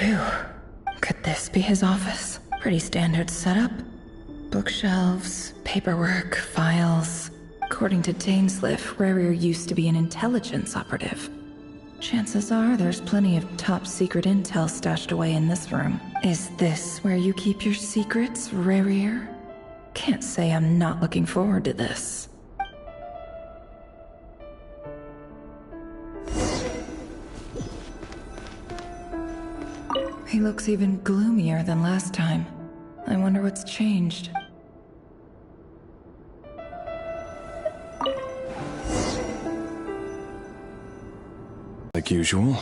Phew. Could this be his office? Pretty standard setup. Bookshelves, paperwork, files. According to Dainsliff, Rarier used to be an intelligence operative. Chances are there's plenty of top-secret intel stashed away in this room. Is this where you keep your secrets, Rarier? Can't say I'm not looking forward to this. He looks even gloomier than last time. I wonder what's changed. Like usual.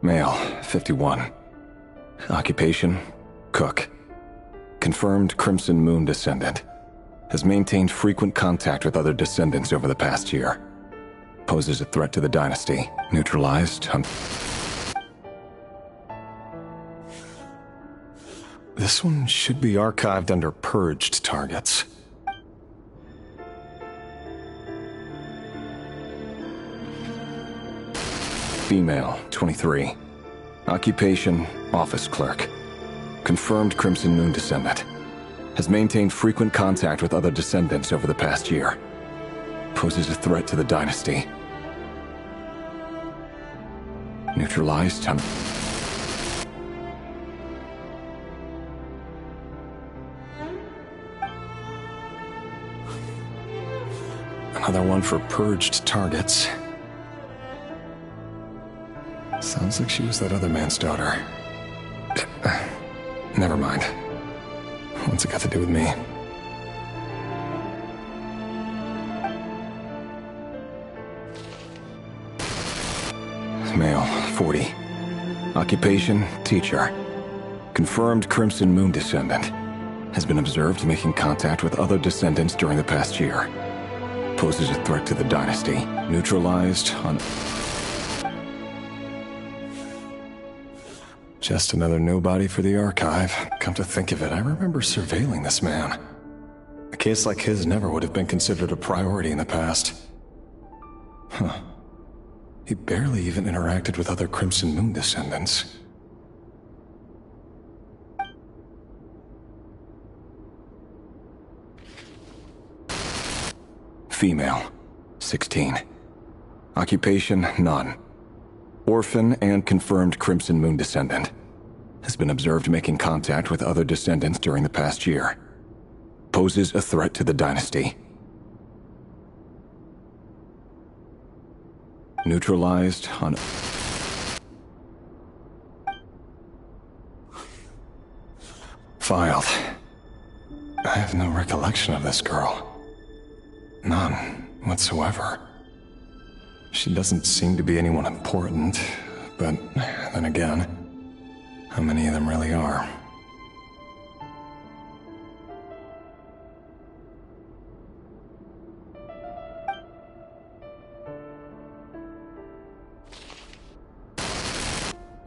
Male, 51. Occupation, cook. Confirmed Crimson Moon descendant. Has maintained frequent contact with other descendants over the past year. Poses a threat to the dynasty. Neutralized. This one should be archived under purged targets. Female, 23. Occupation, office clerk. Confirmed Crimson Moon descendant. Has maintained frequent contact with other descendants over the past year. Poses a threat to the dynasty. Neutralized. Another one for purged targets. Sounds like she was that other man's daughter. Never mind. What's it got to do with me? Male, 40. Occupation, teacher. Confirmed Crimson Moon descendant. Has been observed making contact with other descendants during the past year. Poses a threat to the dynasty. Neutralized on... Just another nobody for the archive. Come to think of it, I remember surveilling this man. A case like his never would have been considered a priority in the past. Huh. He barely even interacted with other Crimson Moon descendants. Female, 16. Occupation, none. Orphan and confirmed Crimson Moon descendant. Has been observed making contact with other descendants during the past year. Poses a threat to the dynasty. Neutralized on... Filed. I have no recollection of this girl. None whatsoever. She doesn't seem to be anyone important, but then again, how many of them really are?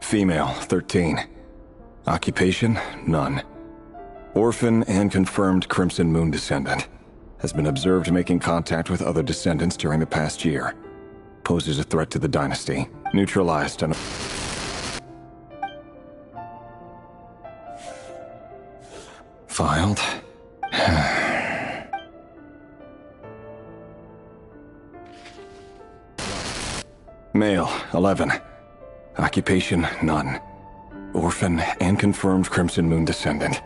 Female, 13. Occupation, none. Orphan and confirmed Crimson Moon descendant. Has been observed making contact with other descendants during the past year. Poses a threat to the dynasty. Neutralized and... Filed. Male, 11. Occupation, none. Orphan and confirmed Crimson Moon descendant.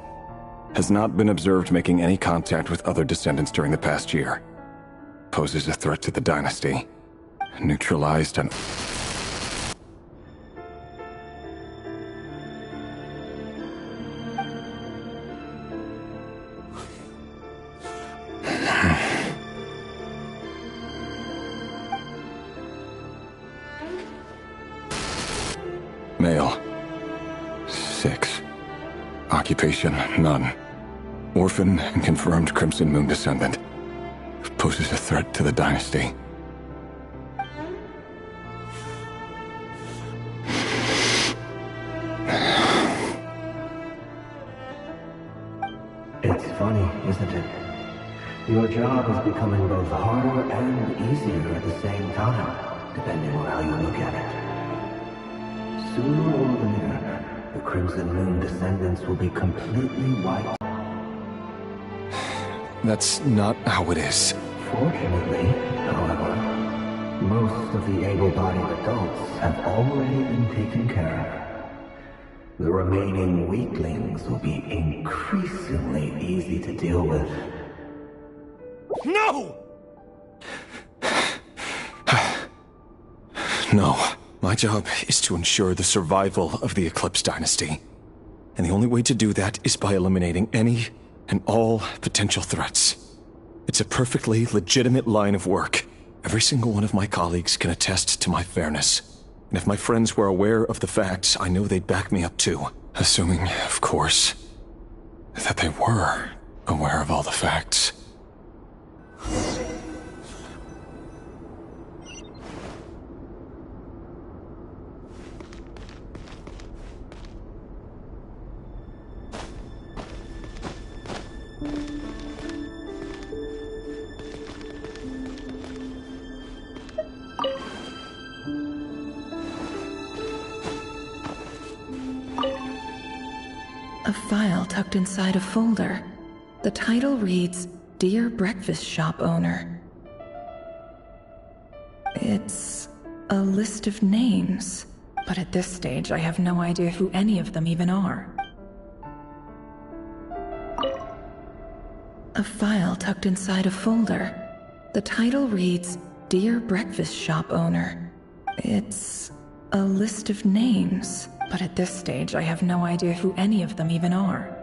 Has not been observed making any contact with other descendants during the past year. Poses a threat to the dynasty. Neutralized and... Male. 6. Occupation, none. Orphan and confirmed Crimson Moon descendant. Poses a threat to the dynasty. It's funny, isn't it? Your job is becoming both harder and easier at the same time, depending on how you look at it. Sooner or later, the Crimson Moon descendants will be completely wiped. That's not how it is. Fortunately, however, most of the able-bodied adults have already been taken care of. The remaining weaklings will be increasingly easy to deal with. No! No. My job is to ensure the survival of the Eclipse Dynasty. And the only way to do that is by eliminating any and all potential threats. It's a perfectly legitimate line of work. Every single one of my colleagues can attest to my fairness. And if my friends were aware of the facts, I know they'd back me up too. Assuming, of course, that they were aware of all the facts. A file tucked inside a folder. The title reads, Dear Breakfast Shop Owner. It's a list of names, but at this stage I have no idea who any of them even are. A file tucked inside a folder. The title reads, Dear Breakfast Shop Owner. It's a list of names, but at this stage I have no idea who any of them even are.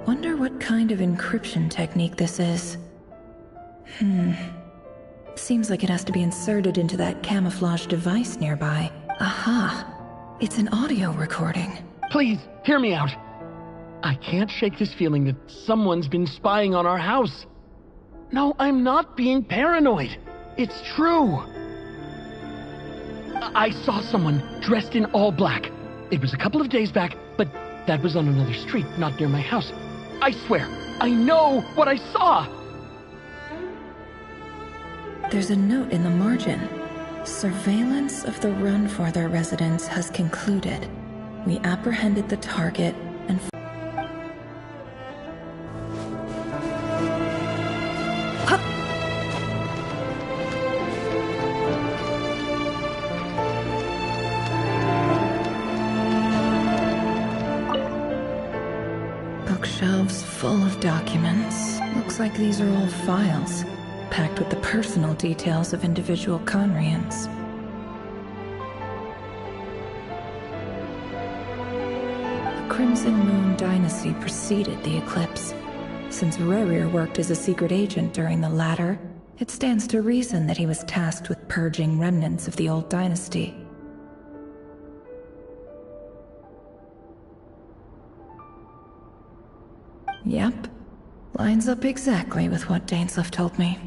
Wonder what kind of encryption technique this is. Seems like it has to be inserted into that camouflage device nearby. Aha! It's an audio recording. Please, hear me out. I can't shake this feeling that someone's been spying on our house. No, I'm not being paranoid. It's true. I saw someone dressed in all black. It was a couple of days back, but that was on another street, not near my house. I swear, I know what I saw! There's a note in the margin. Surveillance of the run for their residence has concluded. We apprehended the target and... Bookshelves full of documents. Looks like these are all files, packed with the personal details of individual Conrians. Crimson Moon dynasty preceded the eclipse. Since Rerir worked as a secret agent during the latter, it stands to reason that he was tasked with purging remnants of the old dynasty. Yep. Lines up exactly with what Dainsleif told me.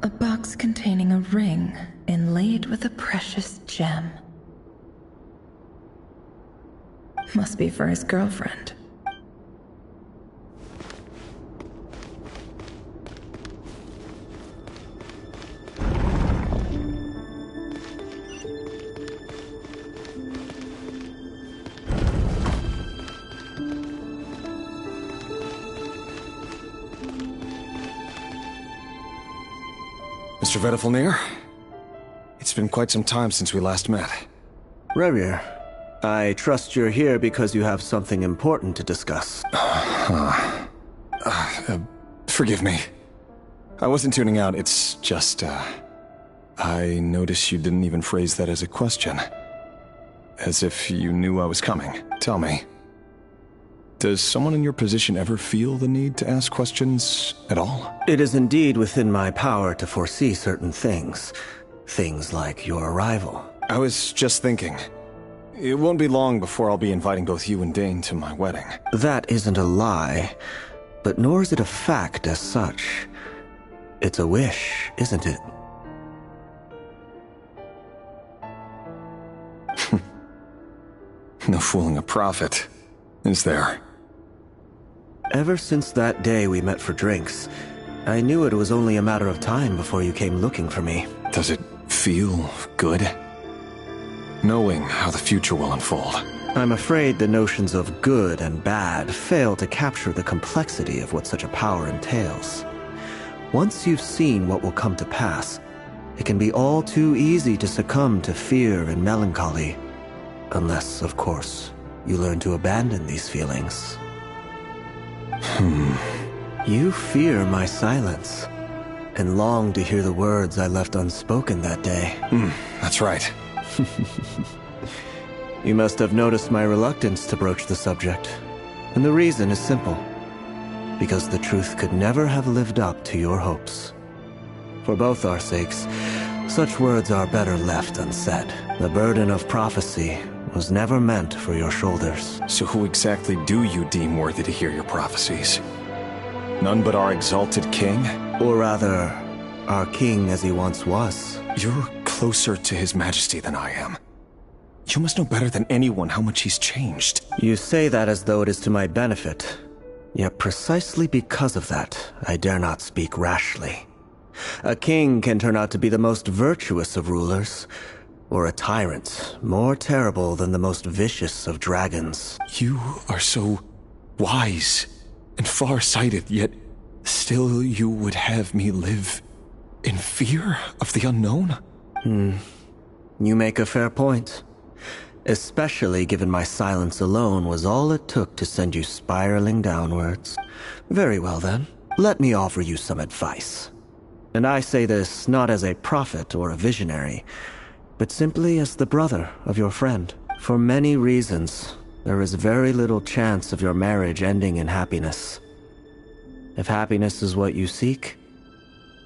A box containing a ring inlaid with a precious gem. Must be for his girlfriend. Mr. Vedifalnir? It's been quite some time since we last met. Rerir, I trust you're here because you have something important to discuss. Forgive me. I wasn't tuning out, it's just, I noticed you didn't even phrase that as a question. As if you knew I was coming. Tell me, does someone in your position ever feel the need to ask questions at all? It is indeed within my power to foresee certain things. Things like your arrival. I was just thinking. It won't be long before I'll be inviting both you and Dane to my wedding. That isn't a lie, but nor is it a fact as such. It's a wish, isn't it? No fooling a prophet, is there? Ever since that day we met for drinks, I knew it was only a matter of time before you came looking for me. Does it feel good? Knowing how the future will unfold. I'm afraid the notions of good and bad fail to capture the complexity of what such a power entails. Once you've seen what will come to pass, it can be all too easy to succumb to fear and melancholy. Unless, of course, you learn to abandon these feelings. You fear my silence, and long to hear the words I left unspoken that day. That's right. You must have noticed my reluctance to broach the subject, and the reason is simple. Because the truth could never have lived up to your hopes. For both our sakes, such words are better left unsaid. The burden of prophecy was never meant for your shoulders. So who exactly do you deem worthy to hear your prophecies? None but our exalted king? Or rather, our king as he once was. You're closer to his majesty than I am. You must know better than anyone how much he's changed. You say that as though it is to my benefit. Yet precisely because of that, I dare not speak rashly. A king can turn out to be the most virtuous of rulers, or a tyrant more terrible than the most vicious of dragons. You are so wise and far-sighted, yet still you would have me live in fear of the unknown? You make a fair point. Especially given my silence alone was all it took to send you spiraling downwards. Very well then, let me offer you some advice. And I say this not as a prophet or a visionary, but simply as the brother of your friend. For many reasons, there is very little chance of your marriage ending in happiness. If happiness is what you seek,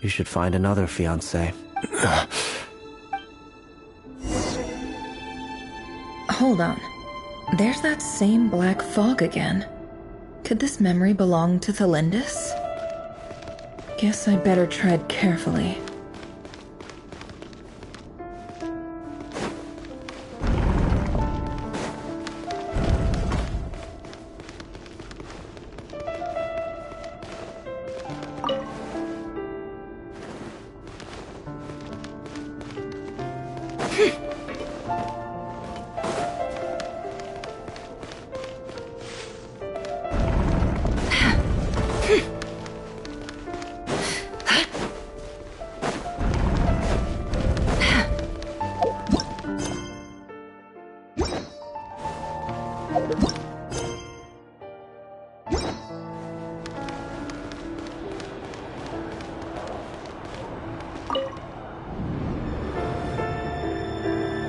you should find another fiancé. Hold on. There's that same black fog again. Could this memory belong to Thelindis? Guess I better tread carefully.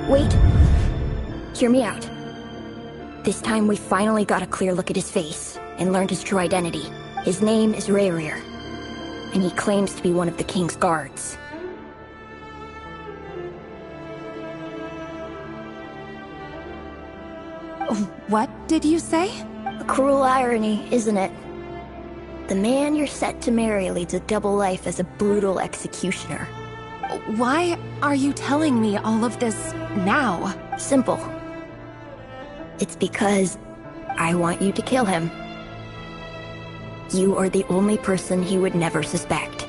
Wait. Hear me out. This time we finally got a clear look at his face, and learned his true identity. His name is Rayrir, and he claims to be one of the king's guards. What did you say? A cruel irony, isn't it? The man you're set to marry leads a double life as a brutal executioner. Why are you telling me all of this now? Simple. It's because I want you to kill him. You are the only person he would never suspect.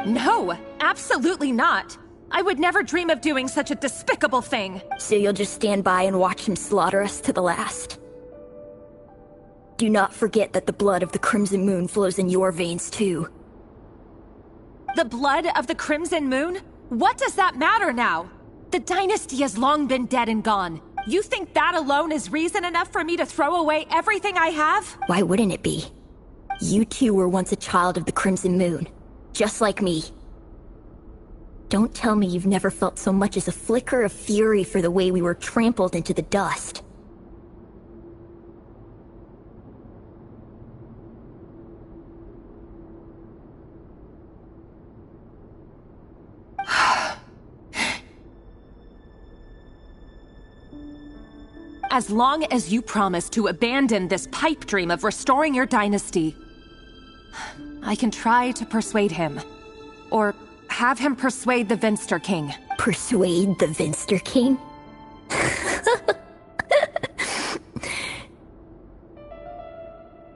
No, absolutely not. I would never dream of doing such a despicable thing. So you'll just stand by and watch him slaughter us to the last? Do not forget that the blood of the Crimson Moon flows in your veins too. The blood of the Crimson Moon? What does that matter now? The dynasty has long been dead and gone. You think that alone is reason enough for me to throw away everything I have? Why wouldn't it be? You too were once a child of the Crimson Moon, just like me. Don't tell me you've never felt so much as a flicker of fury for the way we were trampled into the dust. As long as you promise to abandon this pipe dream of restoring your dynasty, I can try to persuade him. Or have him persuade the Vinster King. Persuade the Vinster King?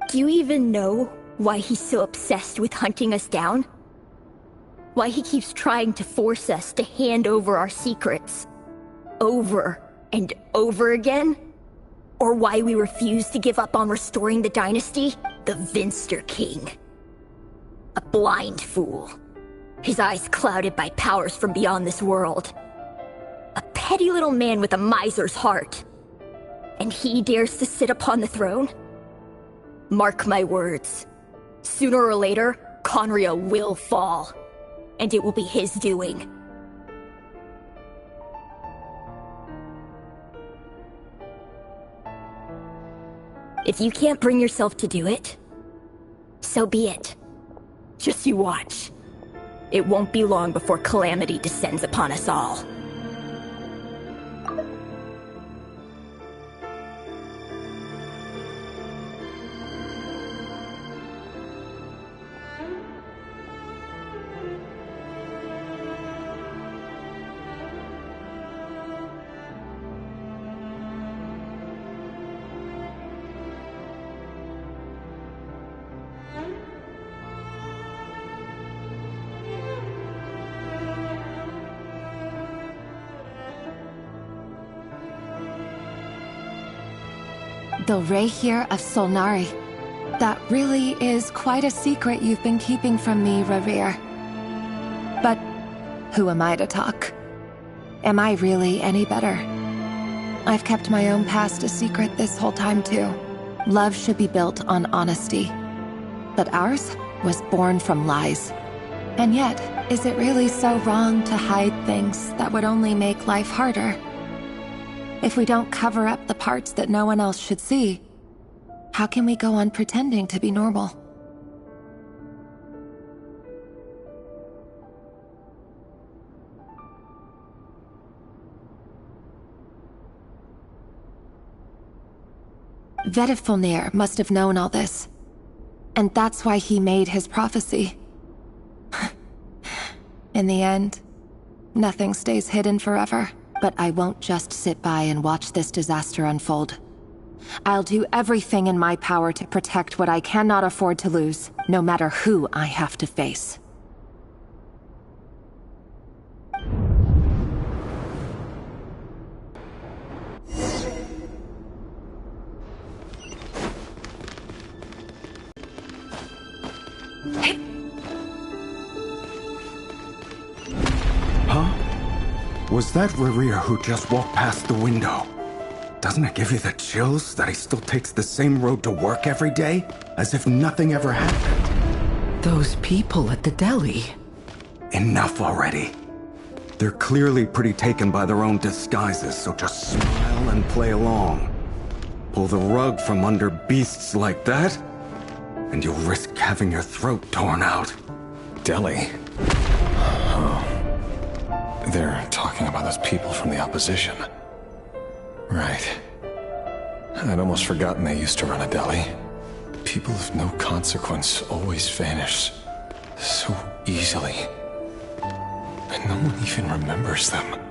Do you even know why he's so obsessed with hunting us down? Why he keeps trying to force us to hand over our secrets? Over and over again? Or why we refuse to give up on restoring the dynasty? The Vinster King. A blind fool. His eyes clouded by powers from beyond this world. A petty little man with a miser's heart. And he dares to sit upon the throne? Mark my words. Sooner or later, Conria will fall. And it will be his doing. If you can't bring yourself to do it, so be it. Just you watch. It won't be long before calamity descends upon us all. The Rayrir of Solnari. That really is quite a secret you've been keeping from me, Rayrir. But who am I to talk? Am I really any better? I've kept my own past a secret this whole time too. Love should be built on honesty. But ours was born from lies. And yet, is it really so wrong to hide things that would only make life harder? If we don't cover up the parts that no one else should see, how can we go on pretending to be normal? Vedifulnir must have known all this. And that's why he made his prophecy. In the end, nothing stays hidden forever. But I won't just sit by and watch this disaster unfold. I'll do everything in my power to protect what I cannot afford to lose, no matter who I have to face. Huh? Was that Rerir who just walked past the window? Doesn't it give you the chills that he still takes the same road to work every day? As if nothing ever happened. Those people at the deli. Enough already. They're clearly pretty taken by their own disguises, so just smile and play along. Pull the rug from under beasts like that, and you'll risk having your throat torn out. Deli? Oh. They're talking about those people from the opposition. Right. I'd almost forgotten they used to run a deli. People of no consequence always vanish so easily. And no one even remembers them.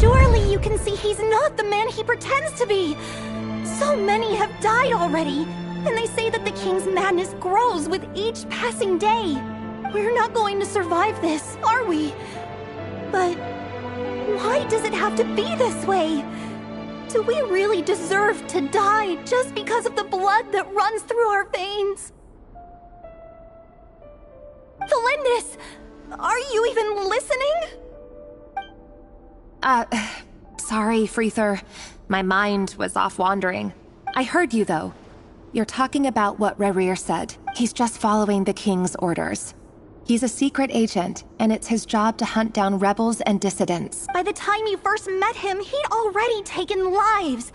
Surely you can see he's not the man he pretends to be! So many have died already, and they say that the king's madness grows with each passing day. We're not going to survive this, are we? But why does it have to be this way? Do we really deserve to die just because of the blood that runs through our veins? Felindis, are you even listening? Sorry, Freether. My mind was off wandering. I heard you, though. You're talking about what Rerir said. He's just following the king's orders. He's a secret agent, and it's his job to hunt down rebels and dissidents. By the time you first met him, he'd already taken lives.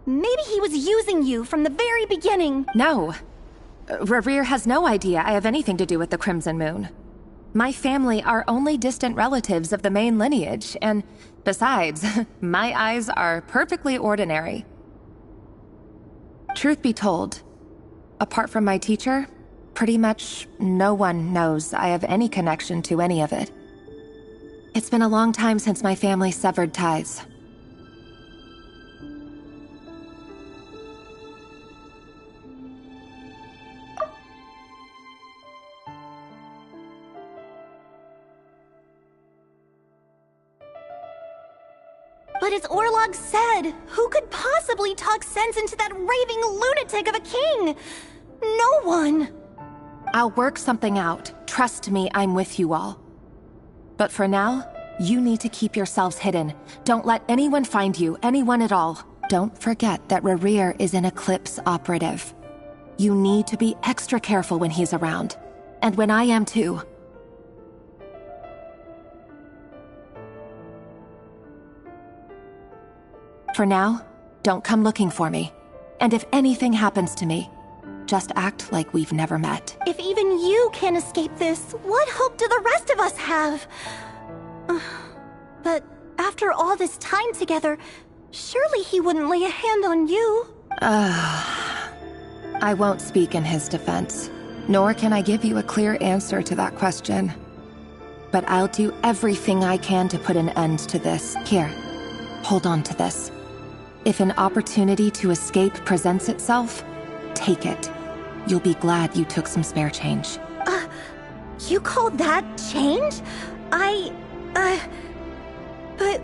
Maybe he was using you from the very beginning. No. Rerir has no idea I have anything to do with the Crimson Moon. My family are only distant relatives of the main lineage, and besides, my eyes are perfectly ordinary. Truth be told, apart from my teacher, pretty much no one knows I have any connection to any of it. It's been a long time since my family severed ties. But as Orlog said, who could possibly talk sense into that raving lunatic of a king? No one. I'll work something out. Trust me, I'm with you all. But for now, you need to keep yourselves hidden. Don't let anyone find you, anyone at all. Don't forget that Rerir is an Eclipse operative. You need to be extra careful when he's around. And when I am too. For now, don't come looking for me. And if anything happens to me, just act like we've never met. If even you can't escape this, what hope do the rest of us have? But after all this time together, surely he wouldn't lay a hand on you. I won't speak in his defense, nor can I give you a clear answer to that question. But I'll do everything I can to put an end to this. Here, hold on to this. If an opportunity to escape presents itself, take it. You'll be glad you took some spare change. You call that change? But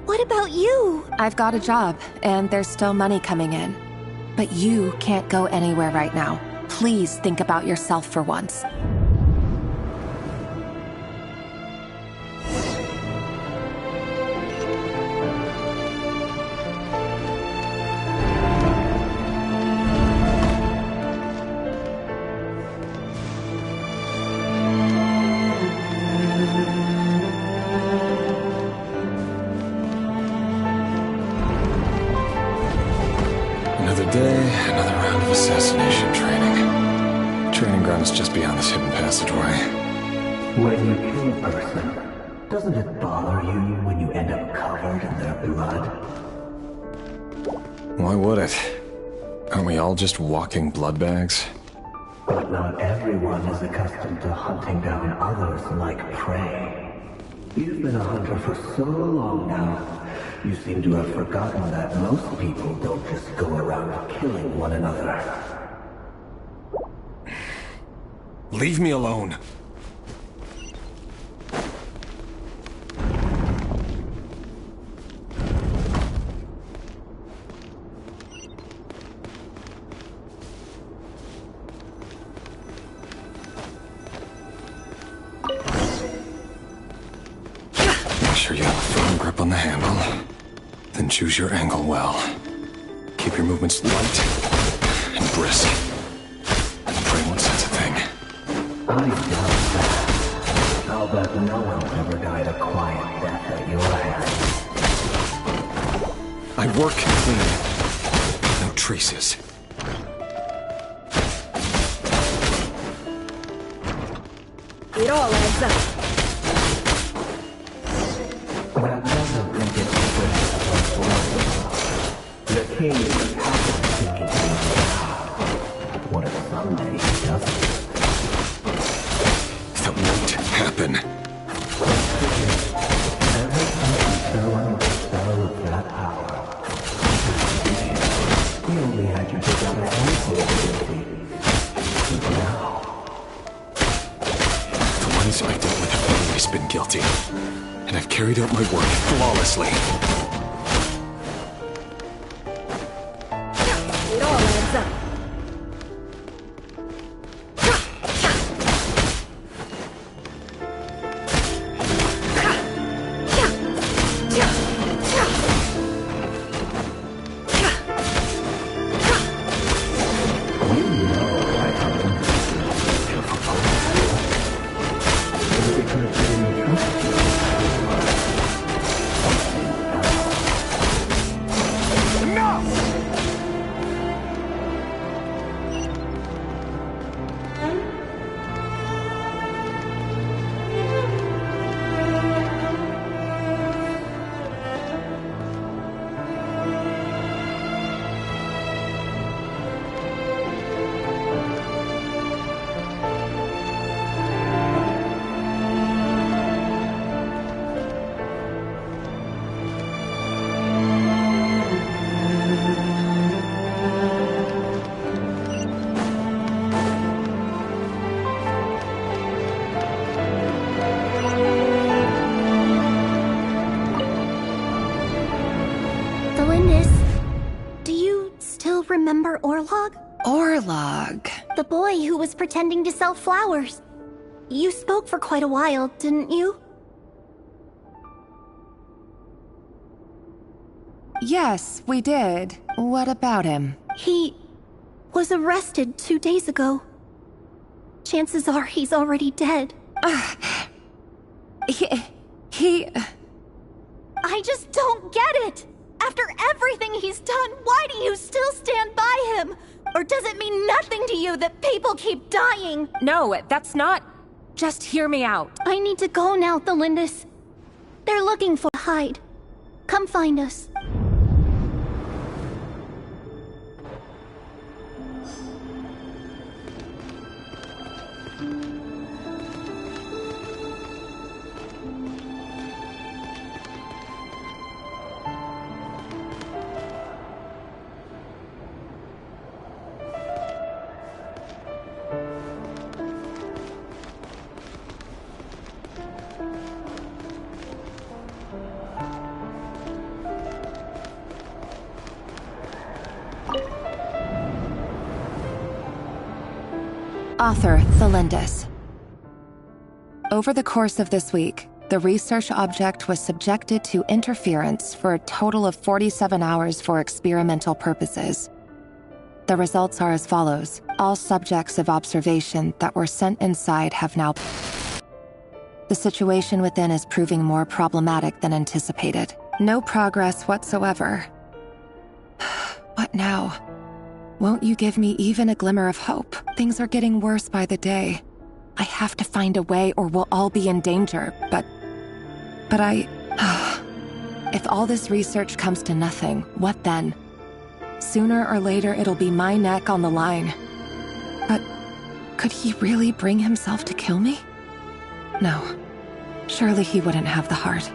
what about you? I've got a job, and there's still money coming in. But you can't go anywhere right now. Please think about yourself for once. Another round of assassination training. Training ground is just beyond this hidden passageway. When you kill a person, doesn't it bother you when you end up covered in their blood? Why would it? Aren't we all just walking blood bags? But not everyone is accustomed to hunting down others like prey. You've been a hunter for so long now, you seem to have forgotten that most people don't just go around killing one another. Leave me alone. Make sure you have a firm grip on the handle. Then choose your angle well. Keep your movements light and brisk. And pray won't sense a thing. I doubt that. I'll bet no one's ever died a quiet death at your hands. I work clean. No traces. It all adds up. That doesn't make it the king is happy to make you proud. What if someday he doesn't? That won't happen. Every time you throw on the spell of that power, he only had you take out a handful of guilty. But now, The ones I dealt with have always been guilty. And I've carried out my work flawlessly. It all adds up. Do you still remember Orlog? Orlog. The boy who was pretending to sell flowers. You spoke for quite a while, didn't you? Yes, we did. What about him? He was arrested 2 days ago. Chances are he's already dead. He... I just don't get it! After everything he's done, why do you still stand by him? Or does it mean nothing to you that people keep dying? No, that's not... Just hear me out. I need to go now, Thelindis. They're looking for Hyde. Come find us. Author Thelindis. Over the course of this week, the research object was subjected to interference for a total of 47 hours for experimental purposes. The results are as follows. All subjects of observation that were sent inside have now... The situation within is proving more problematic than anticipated. No progress whatsoever. What now? Won't you give me even a glimmer of hope? Things are getting worse by the day. I have to find a way or we'll all be in danger, but if all this research comes to nothing, what then? Sooner or later, it'll be my neck on the line. But could he really bring himself to kill me? No. Surely he wouldn't have the heart.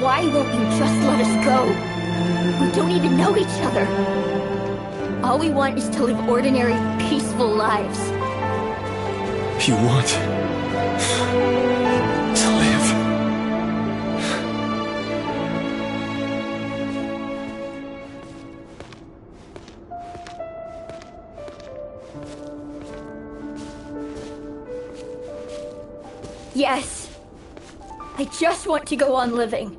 Why won't you just let us go? We don't even know each other. All we want is to live ordinary, peaceful lives. You want to live? Yes. I just want to go on living.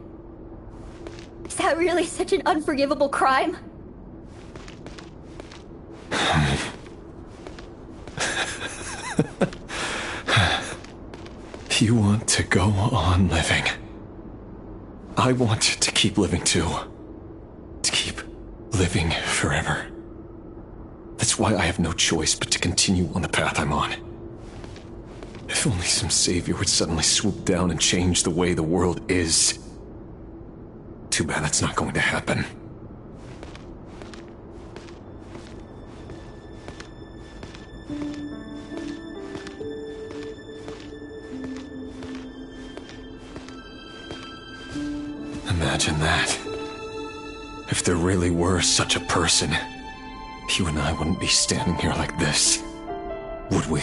Is that really such an unforgivable crime? You want to go on living. I want to keep living too. To keep living forever. That's why I have no choice but to continue on the path I'm on. If only some savior would suddenly swoop down and change the way the world is. Too bad that's not going to happen. Imagine that. If there really were such a person, you and I wouldn't be standing here like this, would we?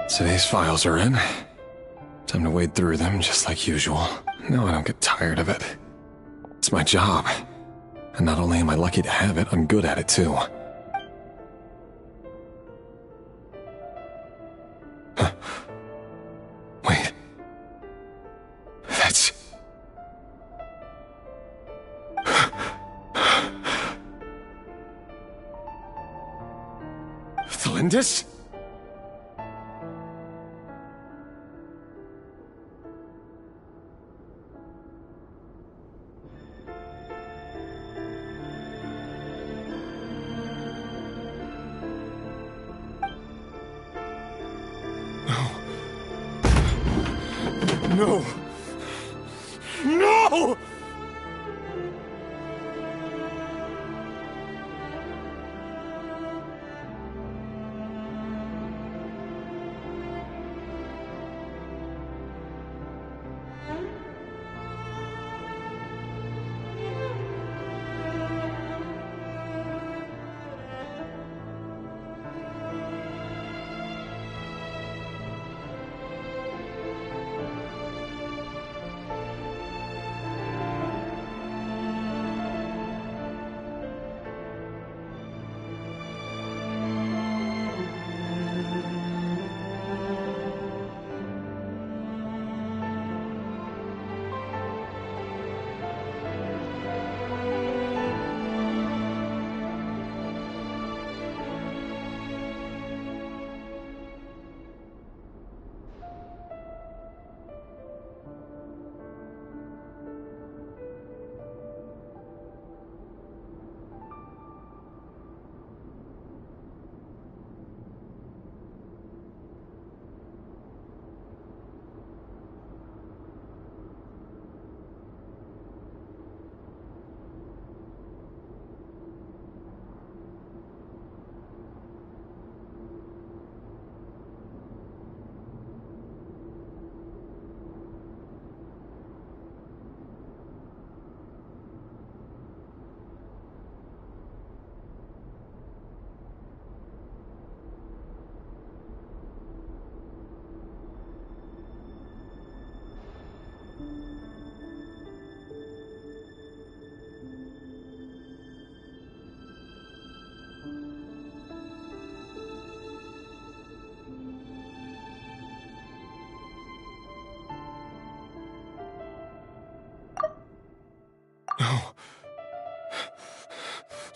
Today's files are in. Time to wade through them just like usual. No, I don't get tired of it. It's my job. And not only am I lucky to have it, I'm good at it too. Huh. Wait. That's... Thelindis? No! No!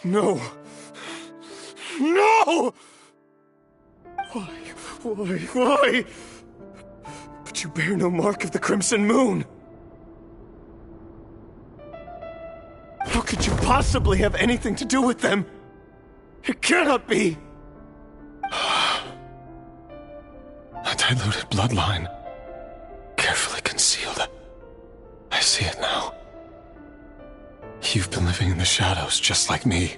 No! No! Why? But you bear no mark of the Crimson Moon! How could you possibly have anything to do with them? It cannot be! A diluted bloodline. Carefully concealed. I see it now. You've been living in the shadows just like me.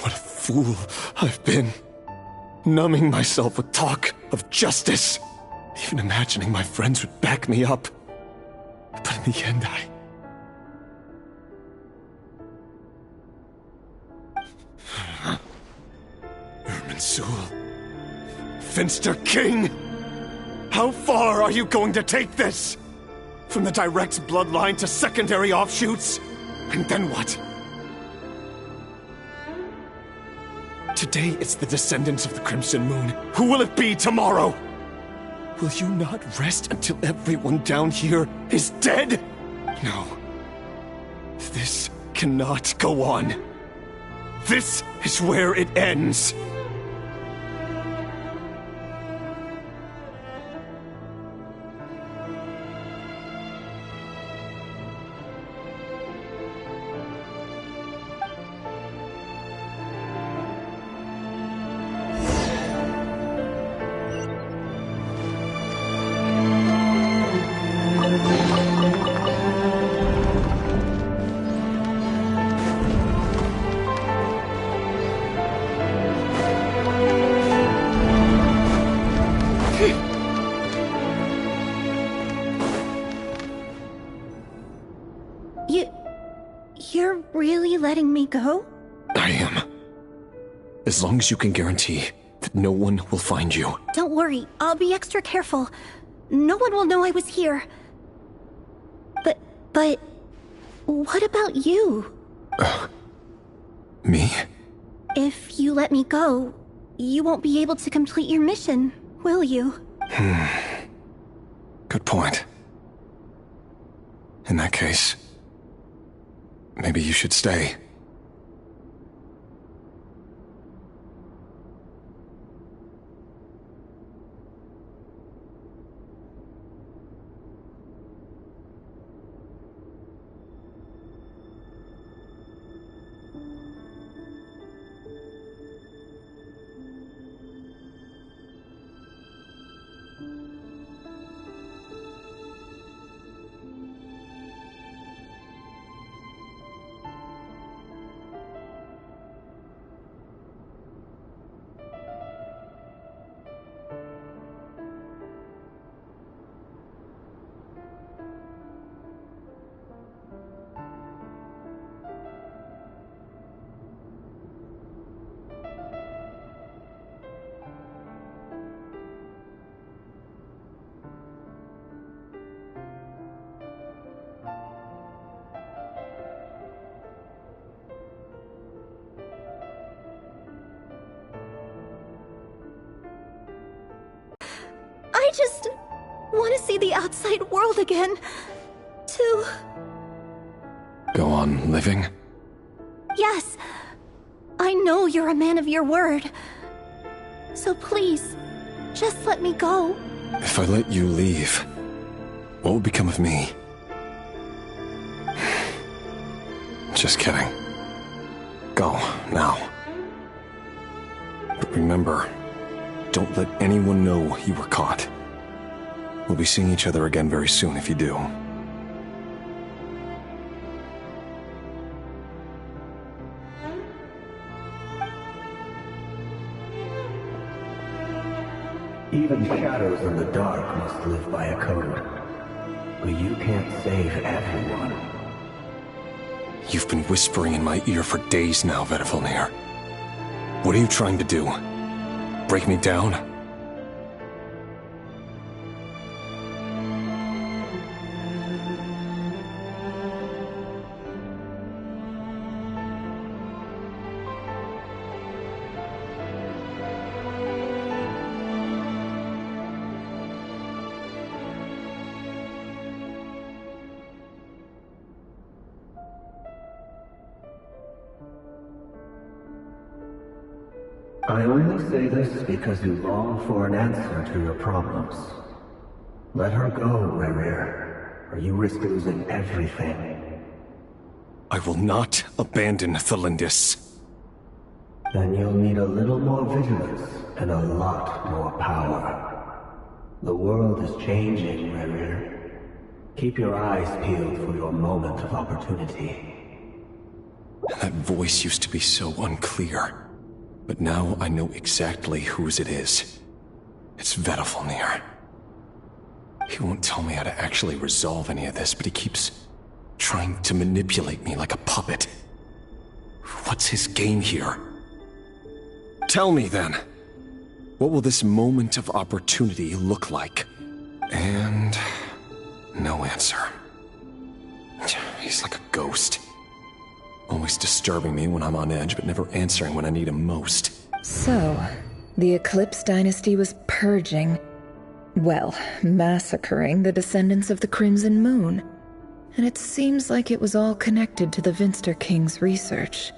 What a fool I've been. Numbing myself with talk of justice. Even imagining my friends would back me up. But in the end, Irminsul. Finster King! How far are you going to take this? From the direct bloodline to secondary offshoots? And then what? Today it's the descendants of the Crimson Moon. Who will it be tomorrow? Will you not rest until everyone down here is dead? No. This cannot go on. This is where it ends. You're really letting me go? I am. As long as you can guarantee that no one will find you. Don't worry, I'll be extra careful. No one will know I was here. But what about you? Me? If you let me go, you won't be able to complete your mission, will you? Good point. In that case, maybe you should stay. I just want to see the outside world again. To... Go on living? Yes. I know you're a man of your word. So please, just let me go. If I let you leave, what will become of me? Just kidding. Go, now. But remember, don't let anyone know you were caught. We'll be seeing each other again very soon if you do. Even shadows in the dark must live by a code. But you can't save everyone. You've been whispering in my ear for days now, Vedifilnir. What are you trying to do? Break me down? I only say this because you long for an answer to your problems. Let her go, Rerir, or you risk losing everything. I will not abandon Thelindis. Then you'll need a little more vigilance and a lot more power. The world is changing, Rerir. Keep your eyes peeled for your moment of opportunity. That voice used to be so unclear. But now I know exactly whose it is. It's Vedalfnir. He won't tell me how to actually resolve any of this, but he keeps trying to manipulate me like a puppet. What's his game here? Tell me then. What will this moment of opportunity look like? And no answer. He's like a ghost. Always disturbing me when I'm on edge, but never answering when I need him most. So, the Eclipse Dynasty was purging, well, massacring the descendants of the Crimson Moon. And it seems like it was all connected to the Vinster King's research.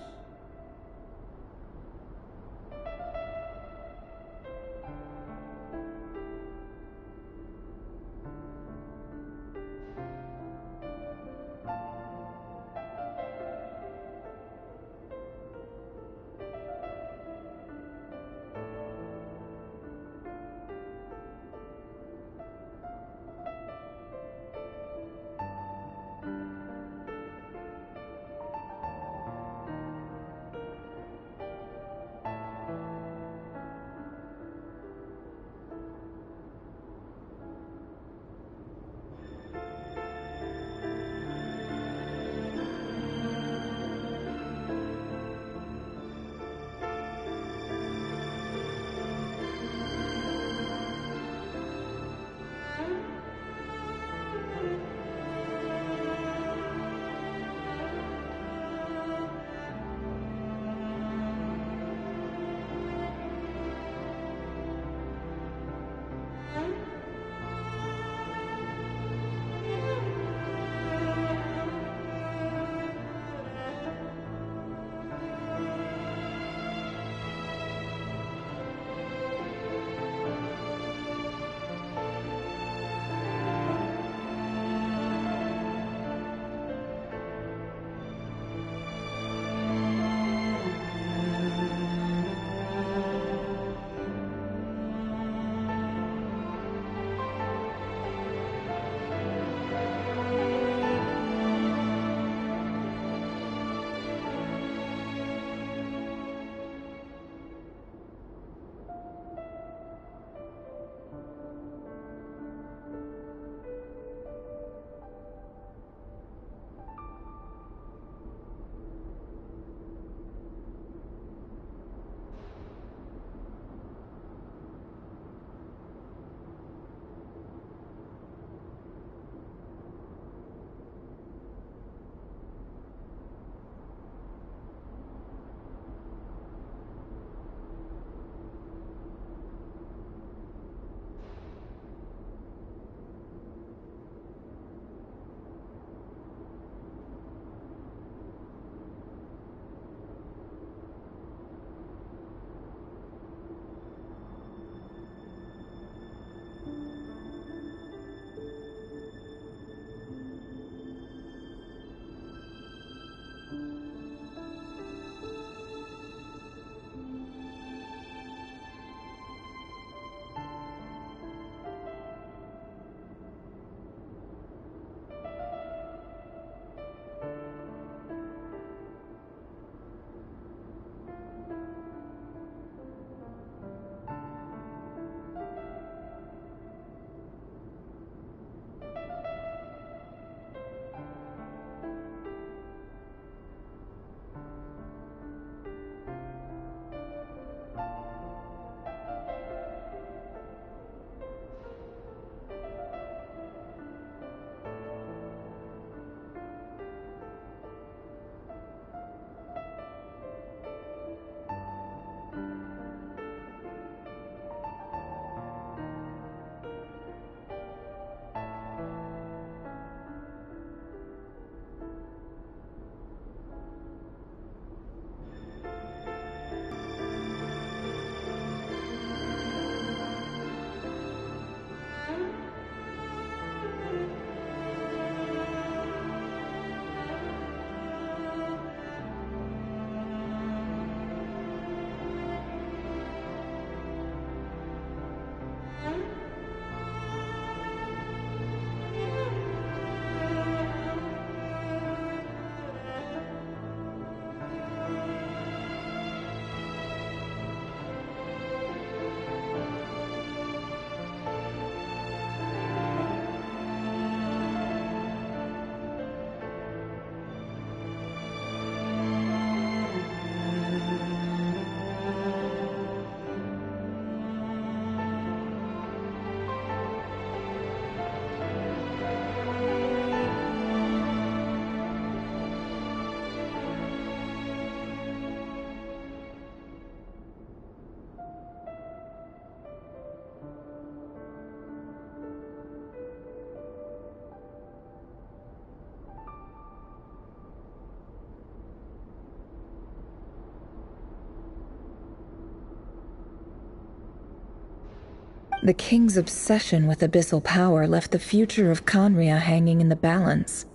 The king's obsession with abyssal power left the future of Conria hanging in the balance.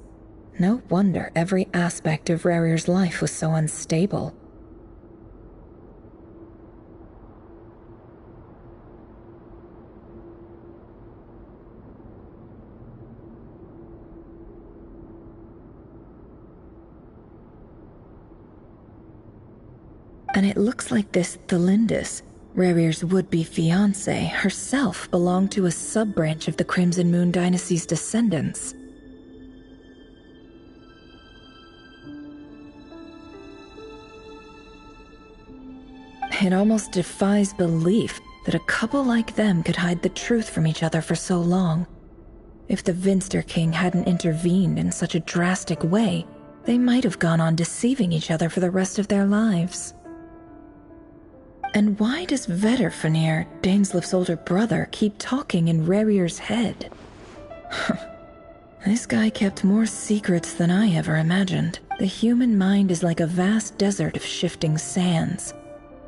No wonder every aspect of Rarir's life was so unstable. And it looks like this Thelindis, Rarir's would-be fiancé, herself belonged to a sub-branch of the Crimson Moon Dynasty's descendants. It almost defies belief that a couple like them could hide the truth from each other for so long. If the Vinster King hadn't intervened in such a drastic way, they might have gone on deceiving each other for the rest of their lives. And why does Vedderfanir, Daneslif's older brother, keep talking in Rarir's head? This guy kept more secrets than I ever imagined. The human mind is like a vast desert of shifting sands.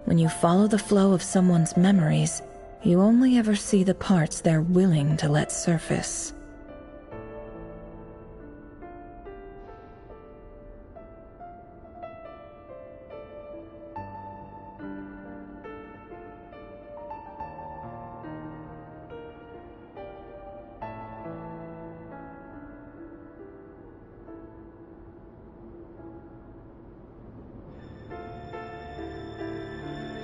When you follow the flow of someone's memories, you only ever see the parts they're willing to let surface.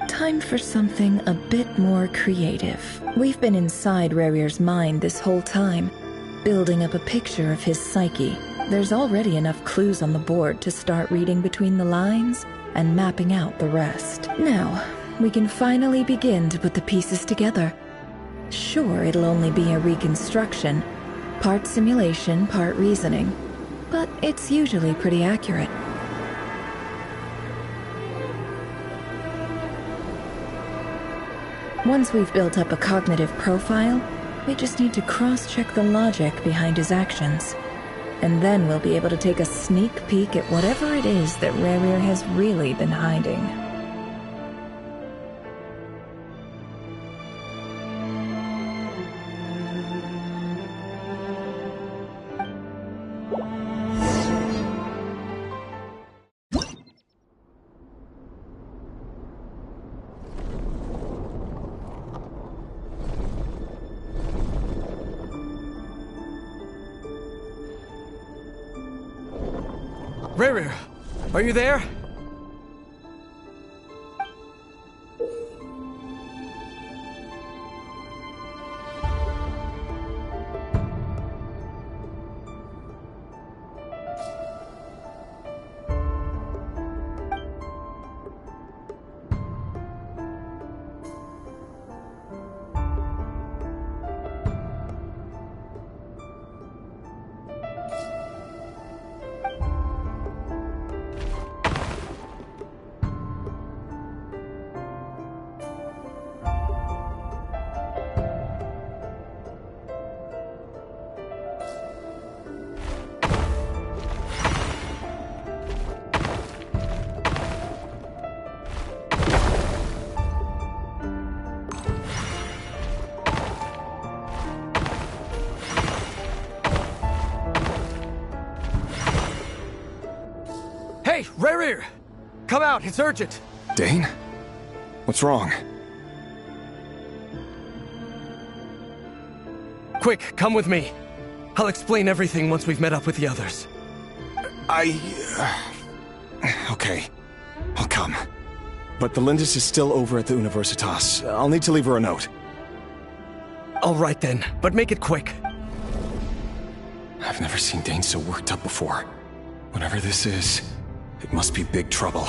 Time for something a bit more creative. We've been inside Rarir's mind this whole time, building up a picture of his psyche. There's already enough clues on the board to start reading between the lines and mapping out the rest. Now, we can finally begin to put the pieces together. Sure, it'll only be a reconstruction, part simulation, part reasoning, but it's usually pretty accurate. Once we've built up a cognitive profile, we just need to cross-check the logic behind his actions. And then we'll be able to take a sneak peek at whatever it is that Rarir has really been hiding. Rarir, are you there? Hey, Rarir! Come out, it's urgent! Dane? What's wrong? Quick, come with me. I'll explain everything once we've met up with the others. Okay. I'll come. But the Lindis is still over at the Universitas. I'll need to leave her a note. All right then, but make it quick. I've never seen Dane so worked up before. Whatever this is, it must be big trouble.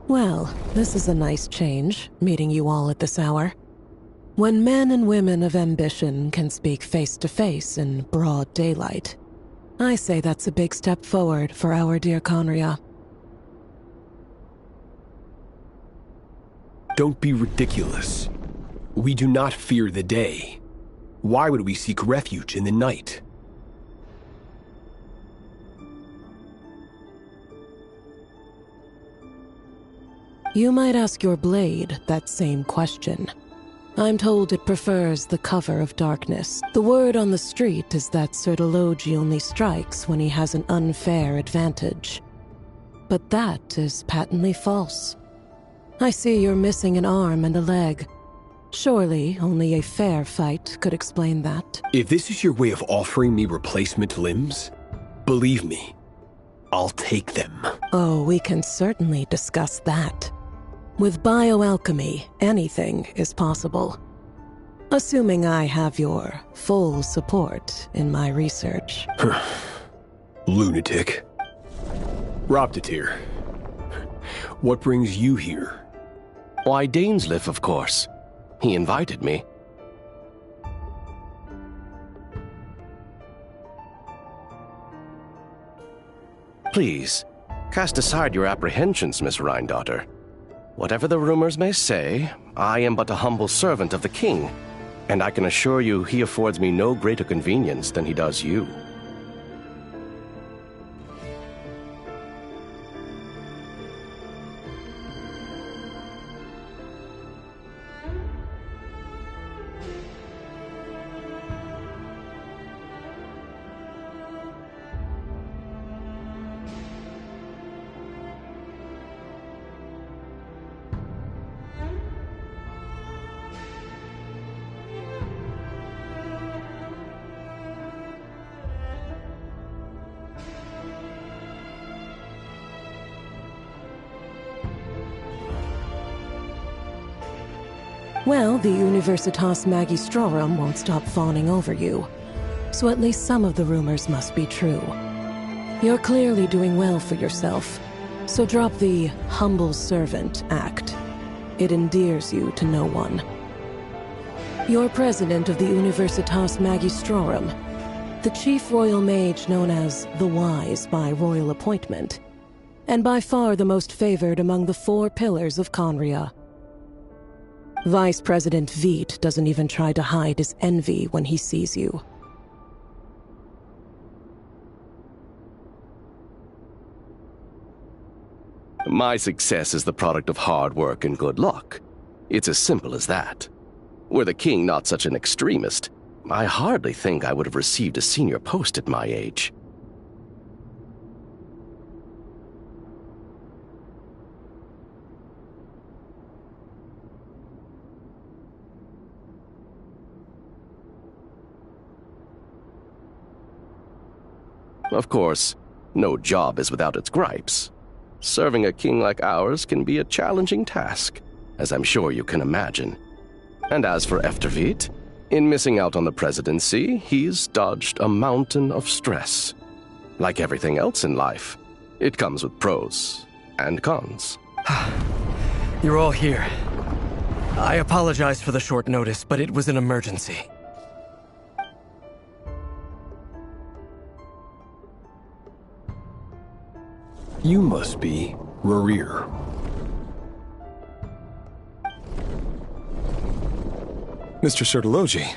Well, this is a nice change, meeting you all at this hour. When men and women of ambition can speak face to face in broad daylight, I say that's a big step forward for our dear Conria. Don't be ridiculous. We do not fear the day. Why would we seek refuge in the night? You might ask your blade that same question. I'm told it prefers the cover of darkness. The word on the street is that Sertology only strikes when he has an unfair advantage. But that is patently false. I see you're missing an arm and a leg. Surely only a fair fight could explain that. If this is your way of offering me replacement limbs, believe me, I'll take them. Oh, we can certainly discuss that. With bioalchemy, anything is possible. Assuming I have your full support in my research. Lunatic. Robtatir, what brings you here? Why, Dainsleif, of course. He invited me. Please, cast aside your apprehensions, Miss Rhindaughter. Whatever the rumors may say, I am but a humble servant of the king, and I can assure you he affords me no greater convenience than he does you. Well, the Universitas Magistrorum won't stop fawning over you. So at least some of the rumors must be true. You're clearly doing well for yourself, so drop the humble servant act. It endears you to no one. You're president of the Universitas Magistrorum, the chief royal mage known as the Wise by royal appointment, and by far the most favored among the 4 pillars of Conria. Vice President Veit doesn't even try to hide his envy when he sees you. My success is the product of hard work and good luck. It's as simple as that. Were the king not such an extremist, I hardly think I would have received a senior post at my age. Of course, no job is without its gripes. Serving a king like ours can be a challenging task, as I'm sure you can imagine. And as for Efterveit, in missing out on the presidency, he's dodged a mountain of stress. Like everything else in life, it comes with pros and cons. You're all here. I apologize for the short notice, but it was an emergency. You must be Rerir. Mr. Sertology.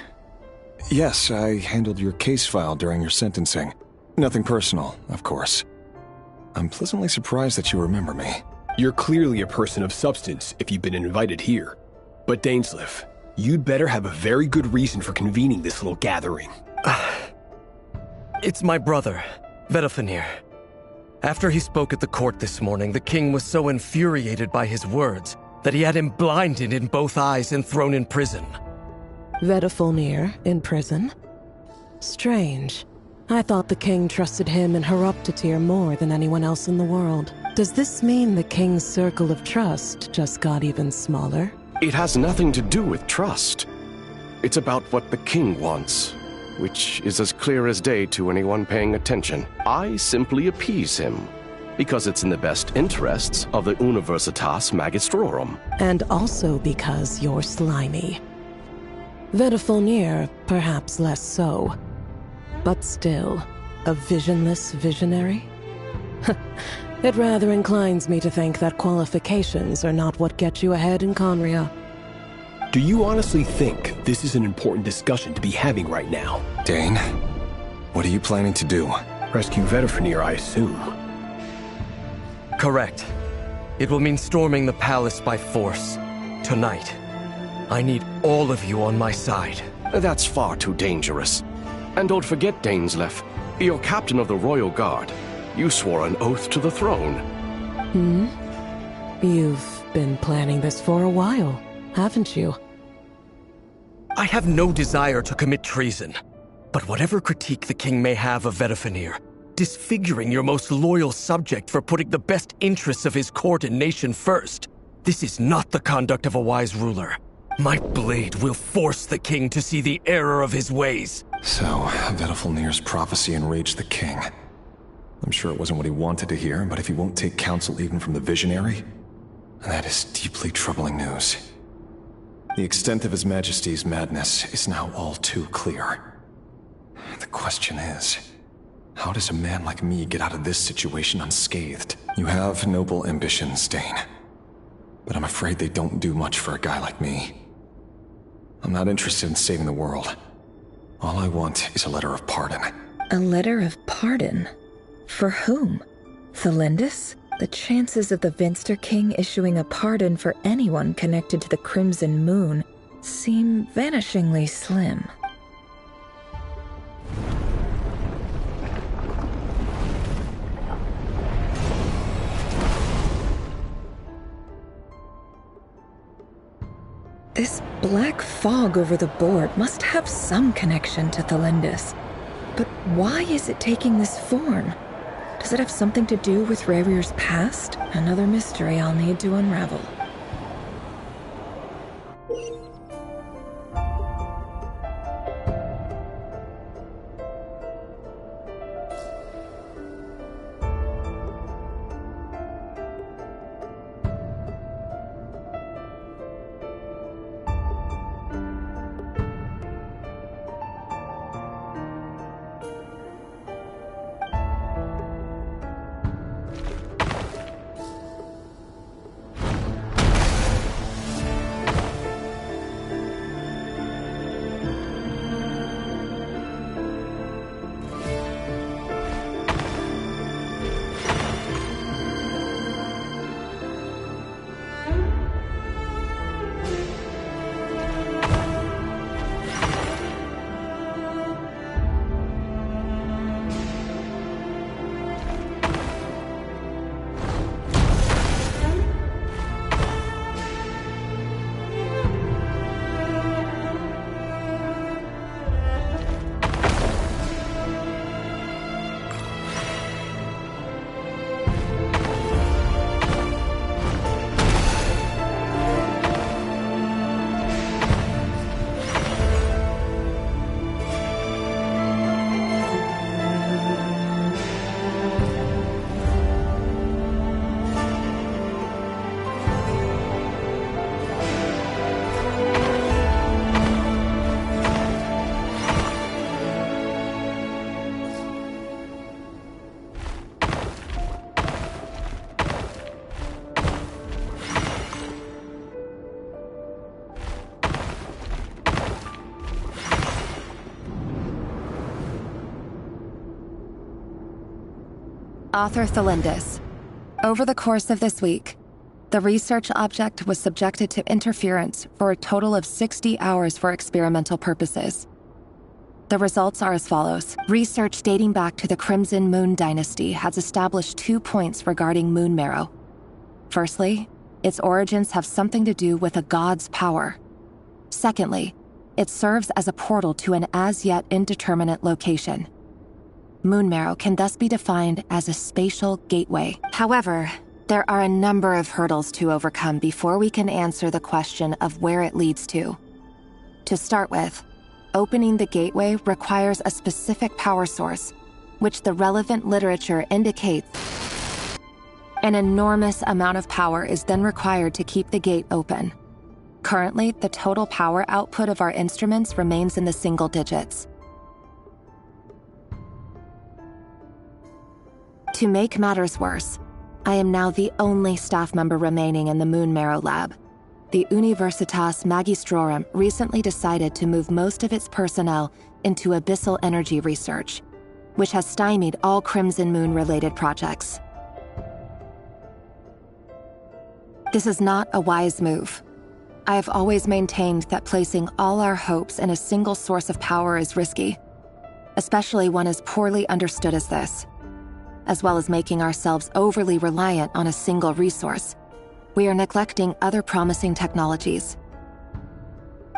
Yes, I handled your case file during your sentencing. Nothing personal, of course. I'm pleasantly surprised that you remember me. You're clearly a person of substance if you've been invited here. But Dainsleif, you'd better have a very good reason for convening this little gathering. It's my brother, Vedafenir. After he spoke at the court this morning, the king was so infuriated by his words that he had him blinded in both eyes and thrown in prison. Vedafenir in prison? Strange. I thought the king trusted him and Horoptatir more than anyone else in the world. Does this mean the king's circle of trust just got even smaller? It has nothing to do with trust. It's about what the king wants, which is as clear as day to anyone paying attention. I simply appease him. Because it's in the best interests of the Universitas Magistrorum. And also because you're slimy. Vedafilnir, perhaps less so. But still, a visionless visionary? It rather inclines me to think that qualifications are not what get you ahead in Conria. Do you honestly think this is an important discussion to be having right now? Dane, what are you planning to do? Rescue Vedafilnir, I assume. Correct. It will mean storming the palace by force. Tonight. I need all of you on my side. That's far too dangerous. And don't forget, Dainsleif, you're captain of the Royal Guard. You swore an oath to the throne. You've been planning this for a while, haven't you? I have no desire to commit treason. But whatever critique the king may have of Vedafilnir, disfiguring your most loyal subject for putting the best interests of his court and nation first, this is not the conduct of a wise ruler. My blade will force the king to see the error of his ways. So, Vedafilnir's prophecy enraged the king. I'm sure it wasn't what he wanted to hear, but if he won't take counsel even from the visionary, that is deeply troubling news. The extent of His Majesty's madness is now all too clear. The question is, how does a man like me get out of this situation unscathed? You have noble ambitions, Dane. But I'm afraid they don't do much for a guy like me. I'm not interested in saving the world. All I want is a letter of pardon. A letter of pardon? For whom? Thelindis? The chances of the Vinster King issuing a pardon for anyone connected to the Crimson Moon seem vanishingly slim. This black fog over the board must have some connection to Thelindis. But why is it taking this form? Does it have something to do with Revir's past? Another mystery I'll need to unravel. Author Thelindis. Over the course of this week, the research object was subjected to interference for a total of 60 hours for experimental purposes. The results are as follows. Research dating back to the Crimson Moon Dynasty has established 2 points regarding moon marrow. Firstly, its origins have something to do with a god's power. Secondly, it serves as a portal to an as-yet indeterminate location. Moon marrow can thus be defined as a spatial gateway. However, there are a number of hurdles to overcome before we can answer the question of where it leads to. To start with, opening the gateway requires a specific power source, which the relevant literature indicates An enormous amount of power is then required to keep the gate open. Currently, the total power output of our instruments remains in the single digits. To make matters worse, I am now the only staff member remaining in the Moon Marrow lab. The Universitas Magistrorum recently decided to move most of its personnel into abyssal energy research, which has stymied all Crimson Moon-related projects. This is not a wise move. I have always maintained that placing all our hopes in a single source of power is risky, especially one as poorly understood as this. As well as making ourselves overly reliant on a single resource, we are neglecting other promising technologies.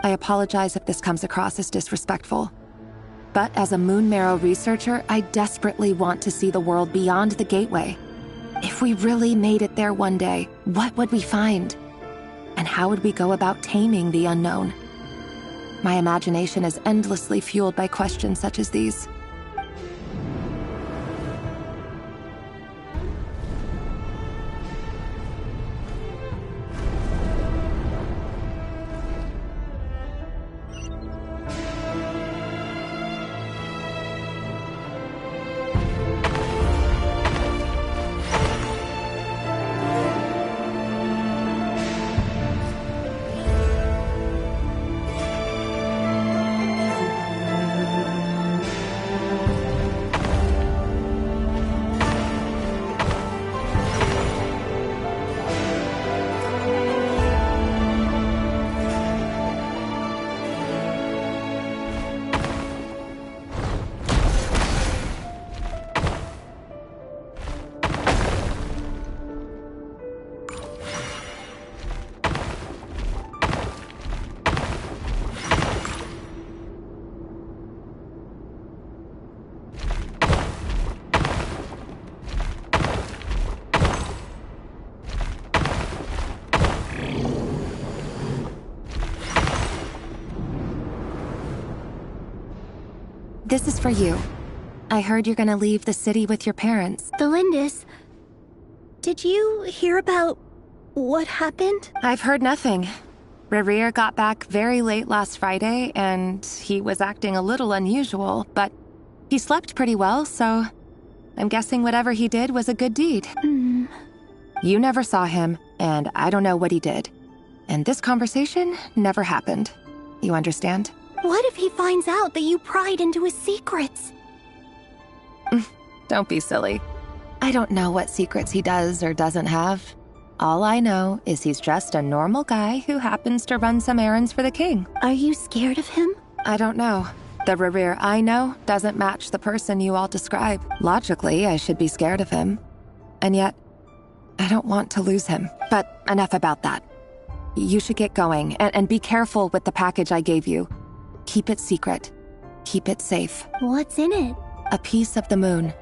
I apologize if this comes across as disrespectful, but as a Moon Marrow researcher, I desperately want to see the world beyond the gateway. If we really made it there one day, what would we find? And how would we go about taming the unknown? My imagination is endlessly fueled by questions such as these. This is for you. I heard you're gonna leave the city with your parents. Valindis, did you hear about what happened? I've heard nothing. Rerir got back very late last Friday, and he was acting a little unusual, but he slept pretty well, so I'm guessing whatever he did was a good deed. You never saw him, and I don't know what he did. And this conversation never happened. You understand? What if he finds out that you pried into his secrets? Don't be silly. I don't know what secrets he does or doesn't have. All I know is he's just a normal guy who happens to run some errands for the king. Are you scared of him? I don't know. The Rerir I know doesn't match the person you all describe. Logically, I should be scared of him. And yet, I don't want to lose him. But enough about that. You should get going, and be careful with the package I gave you. Keep it secret. Keep it safe. What's in it? A piece of the moon.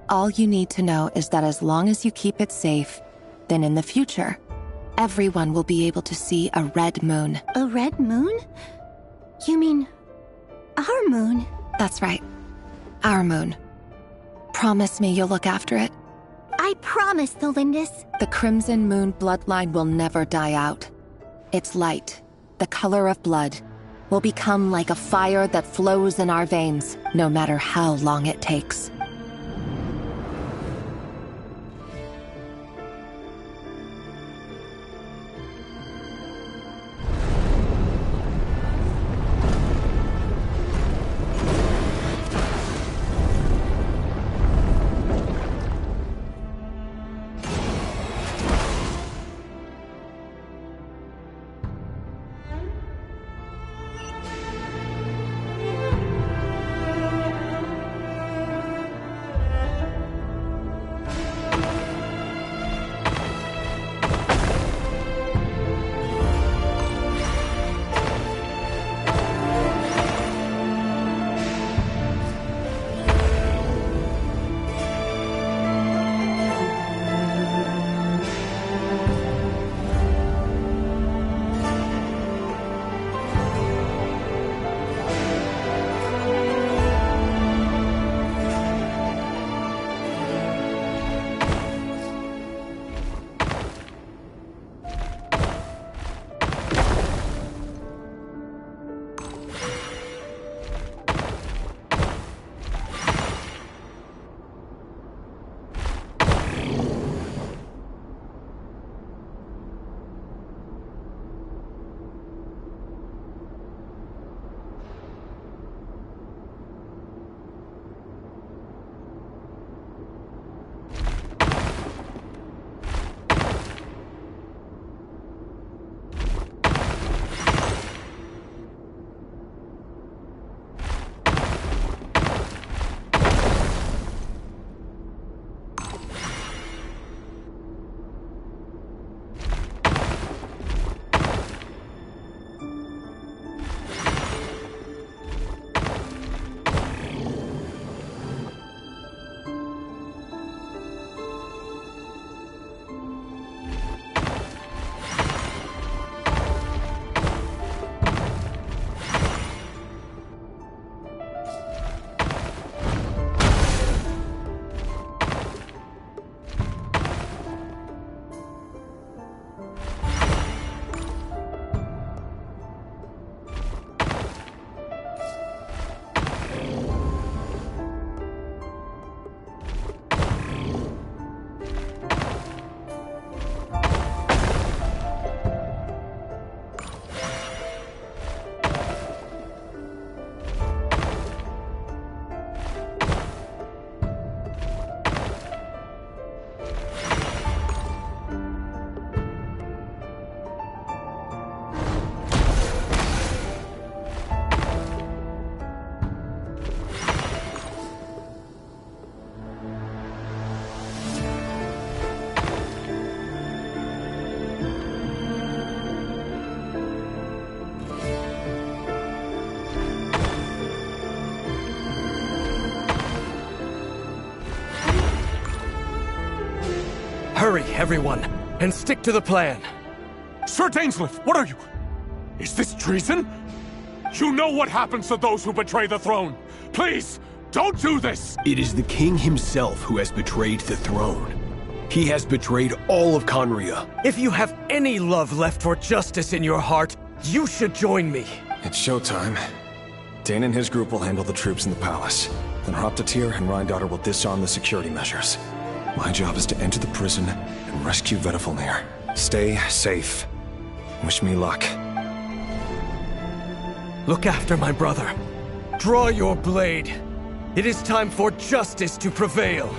All you need to know is that as long as you keep it safe, then in the future, everyone will be able to see a red moon. A red moon? You mean our moon? That's right. Our moon. Promise me you'll look after it. I promise, Valindis. The Crimson Moon bloodline will never die out. Its light, the color of blood, will become like a fire that flows in our veins, no matter how long it takes. Hurry, everyone, and stick to the plan. Sir Dainsleif, what are you? Is this treason? You know what happens to those who betray the throne. Please, don't do this! It is the king himself who has betrayed the throne. He has betrayed all of Conria. If you have any love left for justice in your heart, you should join me. It's showtime. Dane and his group will handle the troops in the palace. Then Hroptatyr and Rheindater will disarm the security measures. My job is to enter the prison and rescue Vedifalnir. Stay safe. Wish me luck. Look after my brother. Draw your blade. It is time for justice to prevail.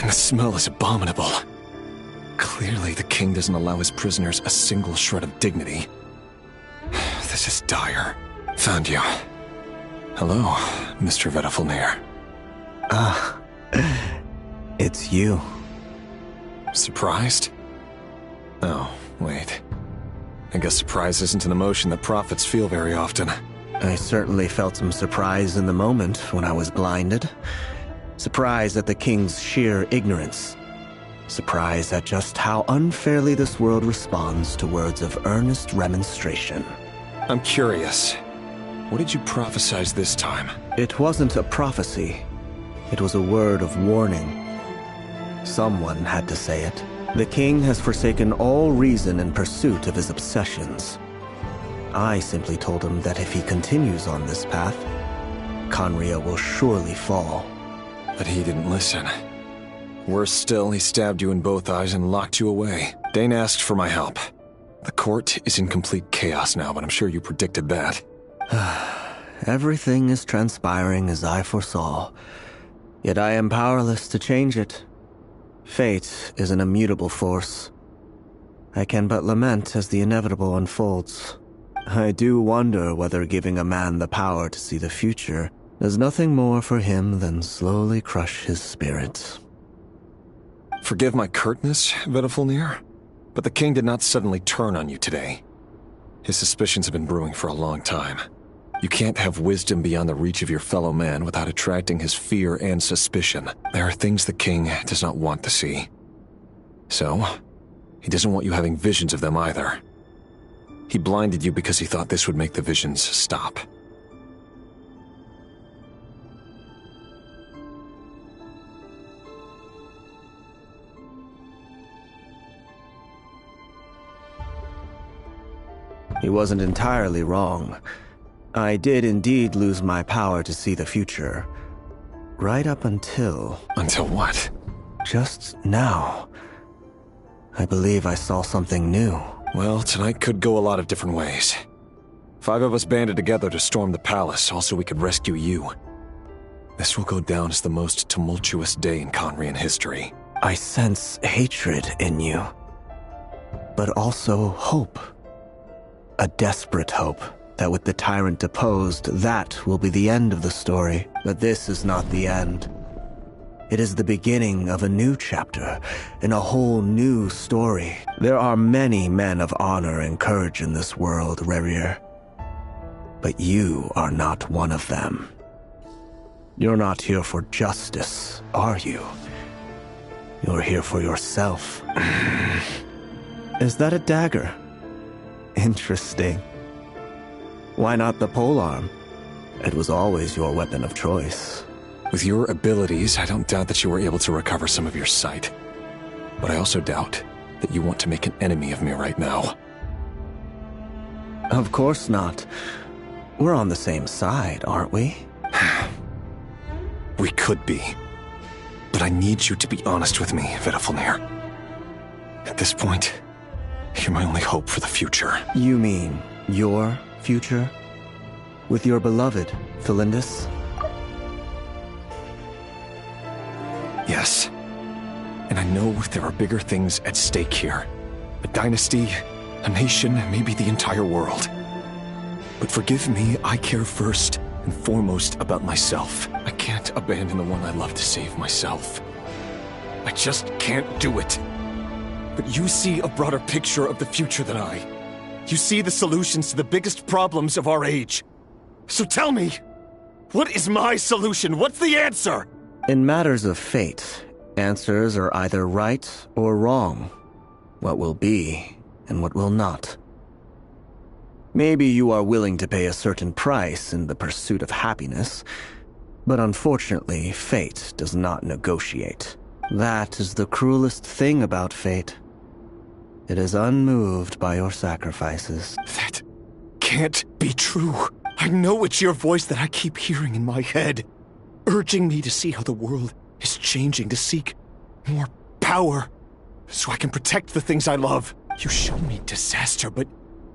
The smell is abominable. Clearly, the king doesn't allow his prisoners a single shred of dignity. This is dire. Found you. Hello, Mr. Vedifalnir. It's you. Surprised? Oh, wait. I guess surprise isn't an emotion that prophets feel very often. I certainly felt some surprise in the moment when I was blinded. Surprise at the king's sheer ignorance. Surprise at just how unfairly this world responds to words of earnest remonstration. I'm curious. What did you prophesize this time? It wasn't a prophecy. It was a word of warning. Someone had to say it. The king has forsaken all reason in pursuit of his obsessions. I simply told him that if he continues on this path, Conria will surely fall. But he didn't listen. Worse still, he stabbed you in both eyes and locked you away. Dane asked for my help. The court is in complete chaos now, but I'm sure you predicted that. Everything is transpiring as I foresaw, yet I am powerless to change it. Fate is an immutable force. I can but lament as the inevitable unfolds. I do wonder whether giving a man the power to see the future does nothing more for him than slowly crush his spirit. Forgive my curtness, Vedifalnir, but the king did not suddenly turn on you today. His suspicions have been brewing for a long time. You can't have wisdom beyond the reach of your fellow man without attracting his fear and suspicion. There are things the king does not want to see. So, he doesn't want you having visions of them either. He blinded you because he thought this would make the visions stop. He wasn't entirely wrong. I did indeed lose my power to see the future. Right up until... Until what? Just now. I believe I saw something new. Well, tonight could go a lot of different ways. 5 of us banded together to storm the palace, also we could rescue you. This will go down as the most tumultuous day in Conrian history. I sense hatred in you. But also hope. A desperate hope that with the tyrant deposed, that will be the end of the story. But this is not the end. It is the beginning of a new chapter, in a whole new story. There are many men of honor and courage in this world, Rerir. But you are not one of them. You're not here for justice, are you? You're here for yourself. Is that a dagger? Interesting. Why not the polearm? It was always your weapon of choice. With your abilities, I don't doubt that you were able to recover some of your sight. But I also doubt that you want to make an enemy of me right now. Of course not. We're on the same side, aren't we? We could be. But I need you to be honest with me, Vedafalnir. At this point, you're my only hope for the future. You mean your future? With your beloved, Felindis? Yes. And I know there are bigger things at stake here. A dynasty, a nation, maybe the entire world. But forgive me, I care first and foremost about myself. I can't abandon the one I love to save myself. I just can't do it. But you see a broader picture of the future than I. You see the solutions to the biggest problems of our age. So tell me, what is my solution? What's the answer? In matters of fate, answers are either right or wrong. What will be and what will not. Maybe you are willing to pay a certain price in the pursuit of happiness, but unfortunately, fate does not negotiate. That is the cruelest thing about fate. It is unmoved by your sacrifices. That can't be true. I know it's your voice that I keep hearing in my head, urging me to see how the world is changing, to seek more power, so I can protect the things I love. You show me disaster, but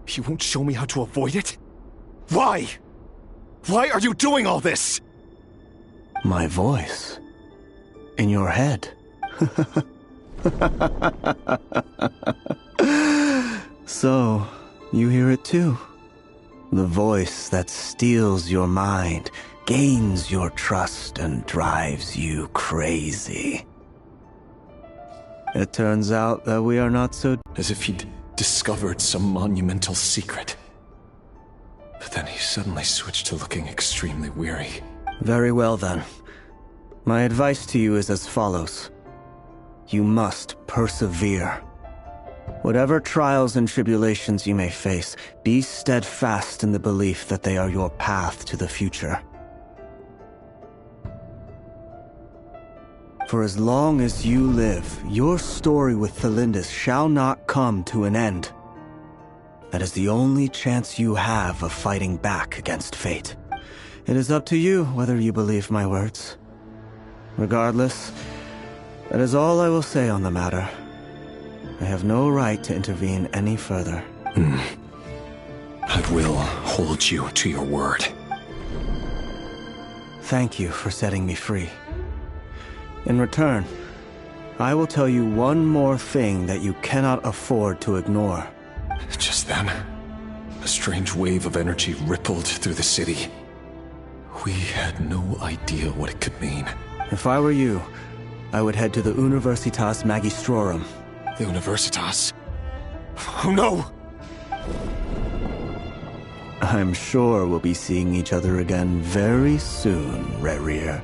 you won't show me how to avoid it? Why? Why are you doing all this? My voice. In your head. So, you hear it too? The voice that steals your mind, gains your trust, and drives you crazy. It turns out that we are not so... As if he'd discovered some monumental secret. But then he suddenly switched to looking extremely weary. Very well then. My advice to you is as follows. You must persevere. Whatever trials and tribulations you may face, be steadfast in the belief that they are your path to the future. For as long as you live, your story with Felindis shall not come to an end. That is the only chance you have of fighting back against fate. It is up to you whether you believe my words. Regardless, that is all I will say on the matter. I have no right to intervene any further. I will hold you to your word. Thank you for setting me free. In return, I will tell you one more thing that you cannot afford to ignore. Just then, a strange wave of energy rippled through the city. We had no idea what it could mean. If I were you, I would head to the Universitas Magistrorum. The Universitas? Oh no! I'm sure we'll be seeing each other again very soon, Rerir.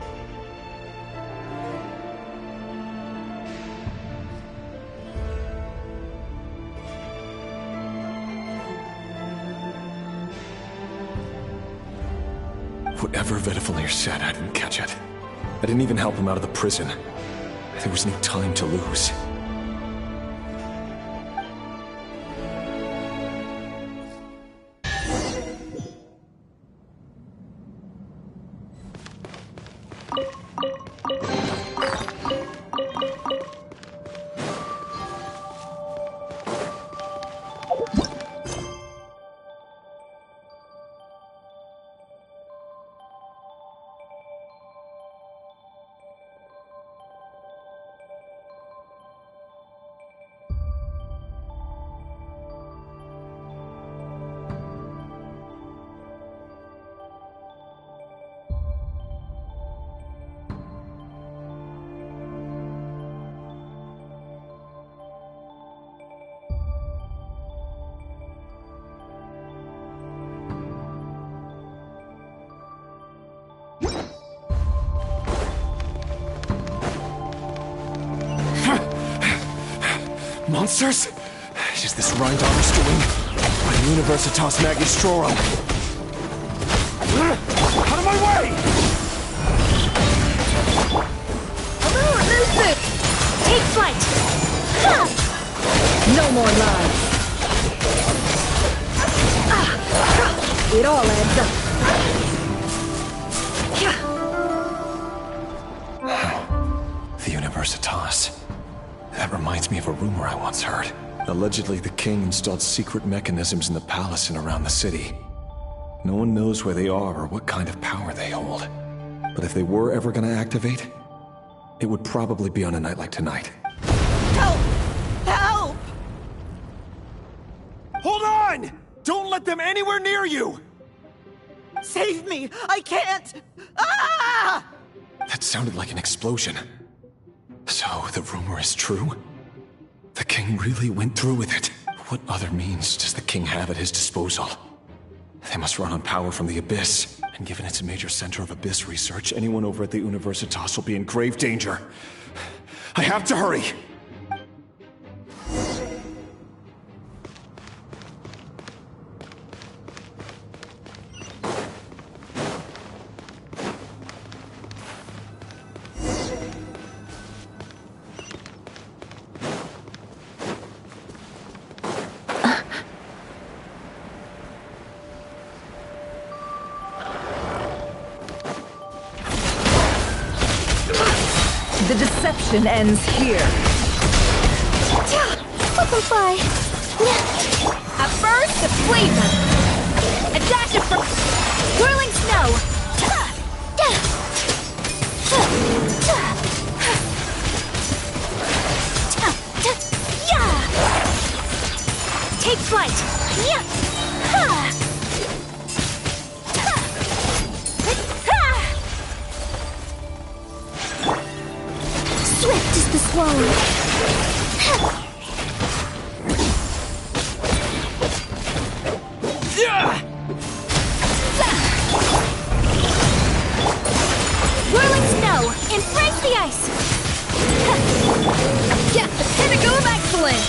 Whatever Vedafalnir said, I didn't catch it. I didn't even help him out of the prison. There was no time to lose. monsters? Is this Rheindar's doing? My Universitas Magistrorum! Out of my way! Hello, elusive! Take flight! Ha! No more lies. It all adds up. The Universitas. That reminds me of a rumor I once heard. Allegedly, the king installed secret mechanisms in the palace and around the city. No one knows where they are or what kind of power they hold. But if they were ever going to activate, it would probably be on a night like tonight. Help! Help! Hold on! Don't let them anywhere near you! Save me! I can't! Ah! That sounded like an explosion. So, the rumor is true? The king really went through with it. What other means does the king have at his disposal? They must run on power from the Abyss. And given it's a major center of Abyss research, anyone over at the Universitas will be in grave danger. I have to hurry! The deception ends here. Butterfly! A burst of flavor! A dash of whirling snow! Take flight! Swift is the swallow. Whirling snow, embrace the ice. Yeah, the pinnacle of excellence.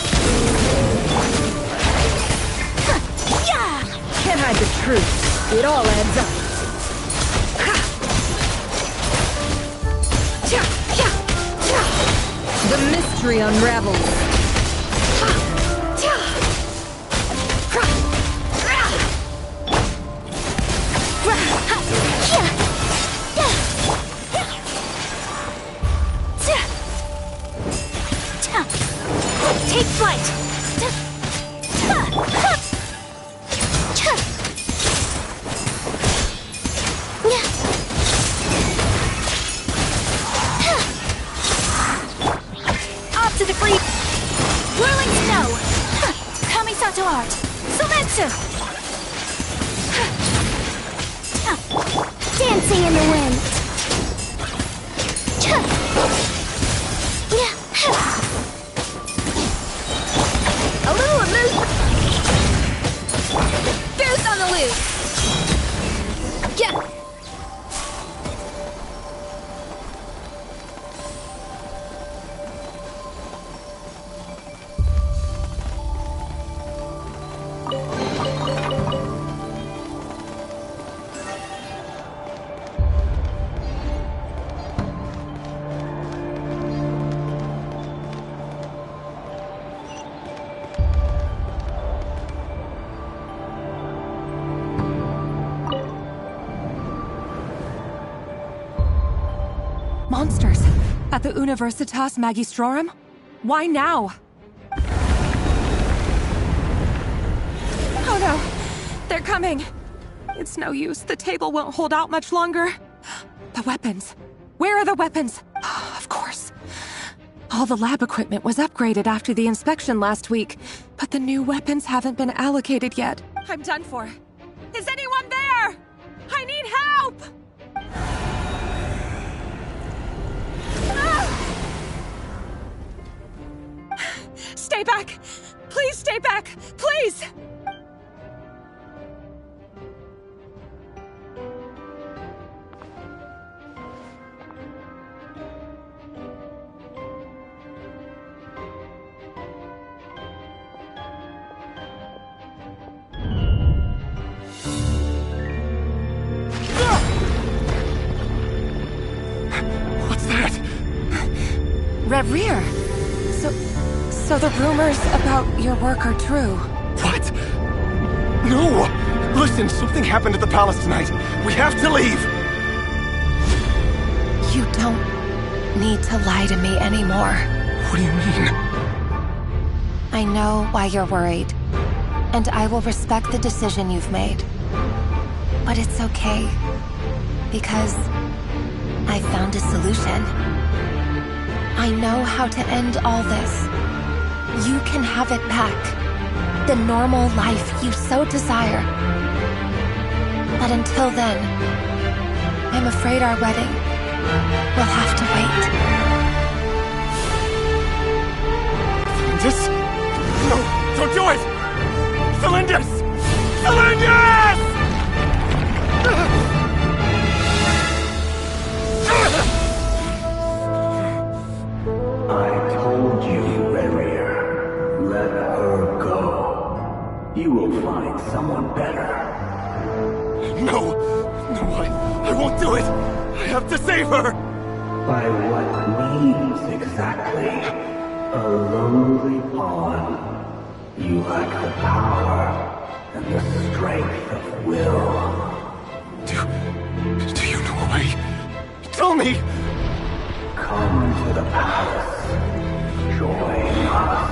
Can't hide the truth. It all adds up. The mystery unravels. Take flight. Off to the free. Whirling snow. Kamisato art. Sumetsu. Dancing in the wind. A little amusement. Boost on the loose. Yeah. Monsters! At the Universitas Magistrorum? Why now? Oh no! They're coming! It's no use. The table won't hold out much longer. The weapons. Where are the weapons? Of course. All the lab equipment was upgraded after the inspection last week, but the new weapons haven't been allocated yet. I'm done for. Is anyone there? I need help! Stay back! Please stay back! Please! Reverie! So the rumors about your work are true. What? No! Listen, something happened at the palace tonight. We have to leave! You don't need to lie to me anymore. What do you mean? I know why you're worried, and I will respect the decision you've made. But it's okay, because I found a solution. I know how to end all this. You can have it back. The normal life you so desire. But until then, I'm afraid our wedding will have to wait. Felindus? No, don't do it! Felindus! Felindus! I told you, Reverie. Let her go. You will find someone better. No! No, I won't do it! I have to save her! By what means exactly? A lowly pawn. You lack the power and the strength of will. Do you know a way? Tell me! Come to the palace. Join us.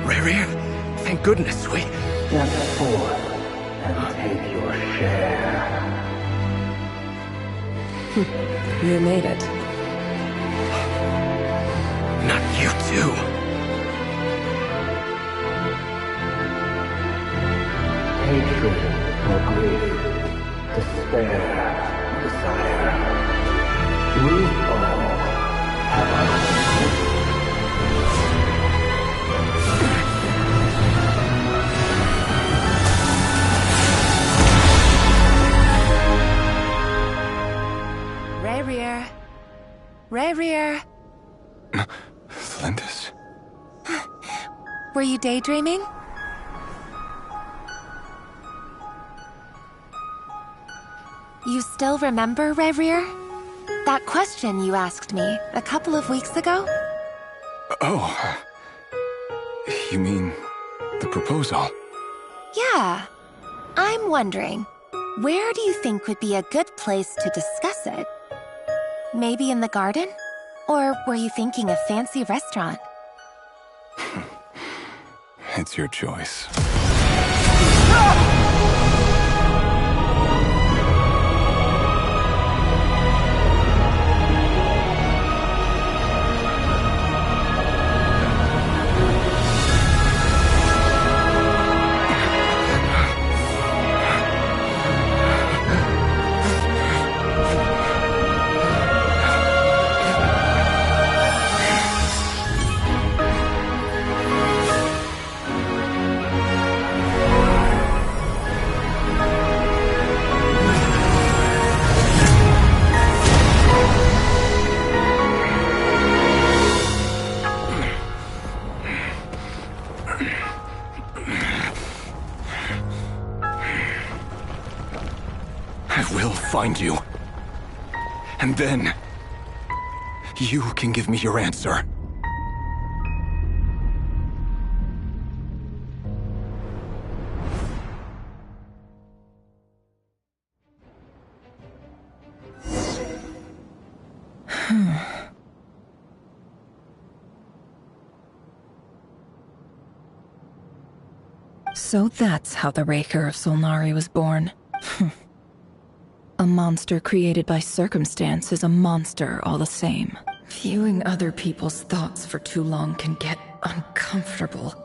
Reverie, thank goodness we... Step forth and take your share. You made it. Not you too. Hatred or grief, despair, desire. We all have our Reverie. Reverie. Felindus? Were you daydreaming? You still remember, Reverie? That question you asked me a couple of weeks ago? Oh. You mean the proposal? Yeah. I'm wondering, where do you think would be a good place to discuss it? Maybe in the garden? Or were you thinking a fancy restaurant? It's your choice. Find you. And then, you can give me your answer. So that's how the Raker of Solnari was born. A monster created by circumstance is a monster all the same. Viewing other people's thoughts for too long can get uncomfortable.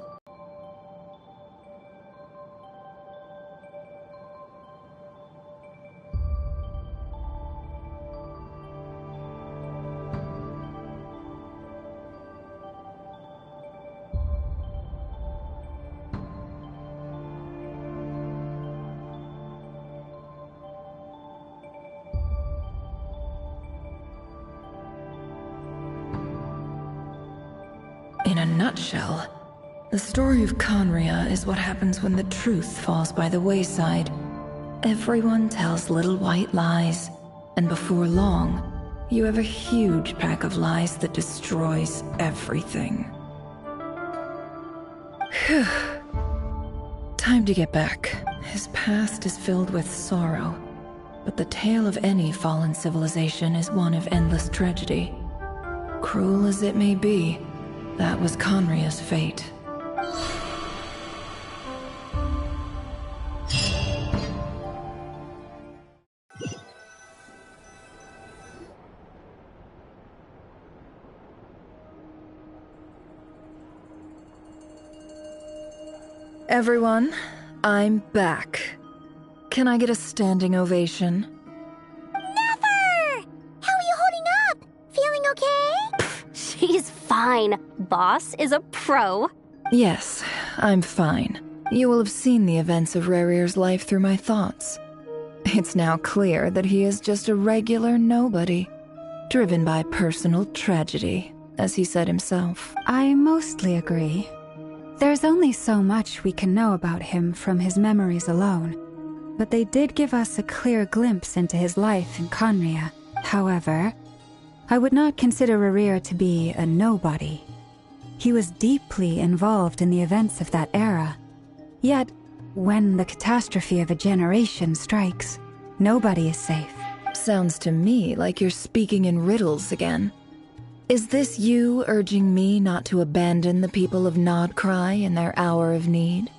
In a nutshell, the story of Conria is what happens when the truth falls by the wayside. Everyone tells little white lies, and before long, you have a huge pack of lies that destroys everything. Phew. Time to get back. His past is filled with sorrow, but the tale of any fallen civilization is one of endless tragedy. Cruel as it may be, that was Conria's fate. Everyone, I'm back. Can I get a standing ovation? Never! How are you holding up? Feeling okay? She's fine. Boss is a pro. Yes, I'm fine. You will have seen the events of Rerir's life through my thoughts. It's now clear that he is just a regular nobody, driven by personal tragedy, as he said himself. I mostly agree. There's only so much we can know about him from his memories alone, but they did give us a clear glimpse into his life in Conria. However, I would not consider Rerir to be a nobody. He was deeply involved in the events of that era. Yet, when the catastrophe of a generation strikes, nobody is safe. Sounds to me like you're speaking in riddles again. Is this you urging me not to abandon the people of Nodcry in their hour of need?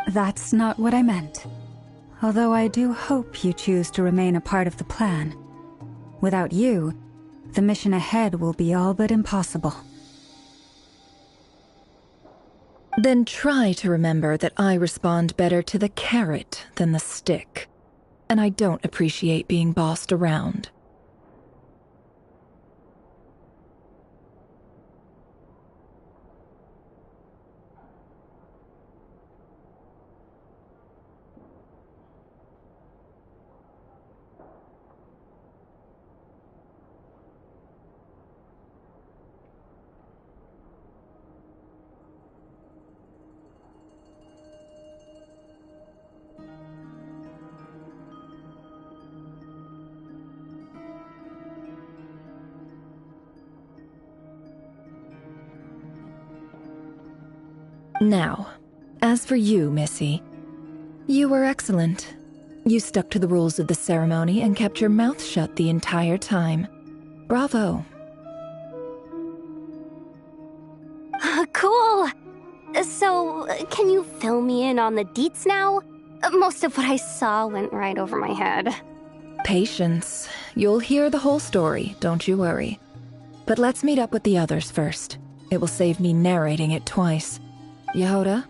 That's not what I meant. Although I do hope you choose to remain a part of the plan. Without you, the mission ahead will be all but impossible. Then try to remember that I respond better to the carrot than the stick. And I don't appreciate being bossed around. Now, as for you, Missy, you were excellent. You stuck to the rules of the ceremony and kept your mouth shut the entire time. Bravo. Cool. So, can you fill me in on the deets now? Most of what I saw went right over my head. Patience. You'll hear the whole story, don't you worry. But let's meet up with the others first. It will save me narrating it twice. Yehoda?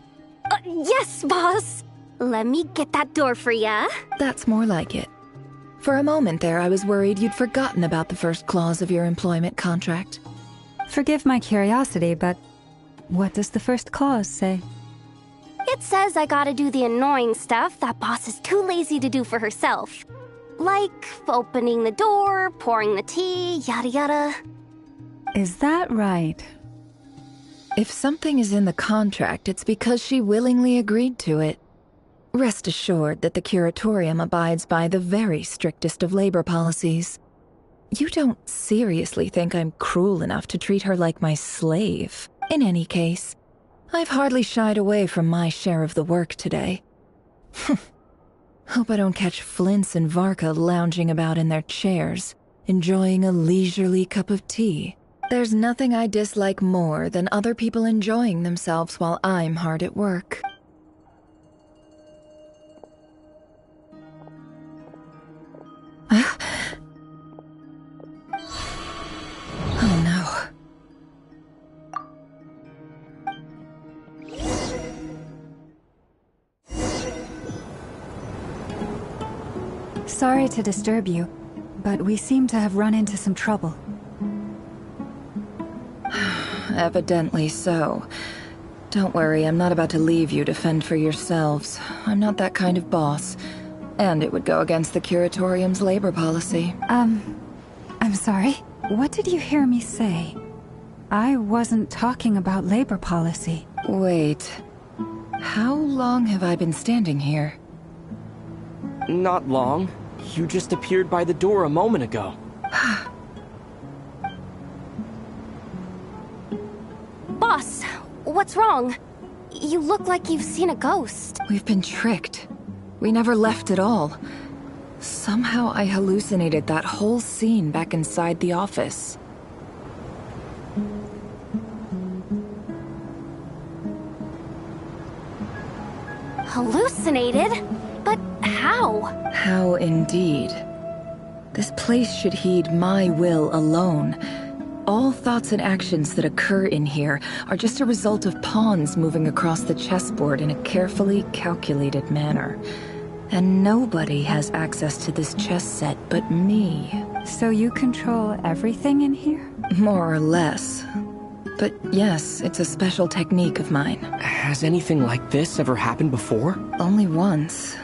Yes, boss! Let me get that door for ya. That's more like it. For a moment there, I was worried you'd forgotten about the first clause of your employment contract. Forgive my curiosity, but what does the first clause say? It says I gotta do the annoying stuff that boss is too lazy to do for herself. Like opening the door, pouring the tea, yada yada. Is that right? If something is in the contract, it's because she willingly agreed to it. Rest assured that the Curatorium abides by the very strictest of labor policies. You don't seriously think I'm cruel enough to treat her like my slave. In any case, I've hardly shied away from my share of the work today. Hope I don't catch Flintz and Varka lounging about in their chairs, enjoying a leisurely cup of tea. There's nothing I dislike more than other people enjoying themselves while I'm hard at work. Oh no. Sorry to disturb you, but we seem to have run into some trouble. Evidently so. Don't worry, I'm not about to leave you to fend for yourselves. I'm not that kind of boss. And it would go against the Curatorium's labor policy. I'm sorry? What did you hear me say? I wasn't talking about labor policy. Wait. How long have I been standing here? Not long. You just appeared by the door a moment ago. Boss, what's wrong? You look like you've seen a ghost. We've been tricked. We never left at all. Somehow I hallucinated that whole scene back inside the office. Hallucinated? But how? How indeed. This place should heed my will alone. All thoughts and actions that occur in here are just a result of pawns moving across the chessboard in a carefully calculated manner. And nobody has access to this chess set but me. So you control everything in here? More or less. But yes, it's a special technique of mine. Has anything like this ever happened before? Only once.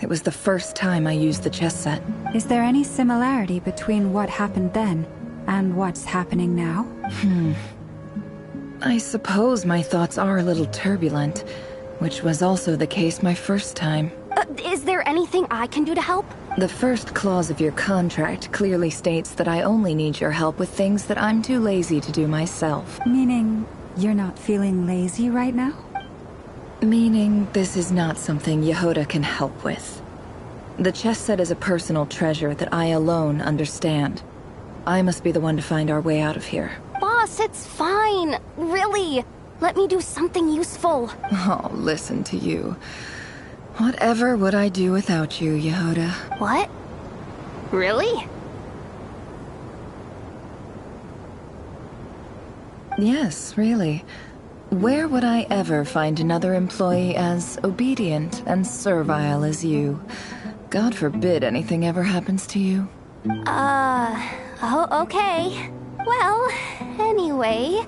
It was the first time I used the chess set. Is there any similarity between what happened then and what's happening now? I suppose my thoughts are a little turbulent, which was also the case my first time. Is there anything I can do to help? The first clause of your contract clearly states that I only need your help with things that I'm too lazy to do myself. Meaning, you're not feeling lazy right now? Meaning, this is not something Yehoda can help with. The chess set is a personal treasure that I alone understand. I must be the one to find our way out of here. Boss, it's fine. Really. Let me do something useful. Oh, listen to you. Whatever would I do without you, Yehoda? What? Really? Yes, really. Where would I ever find another employee as obedient and servile as you? God forbid anything ever happens to you. Oh, okay. Well, anyway,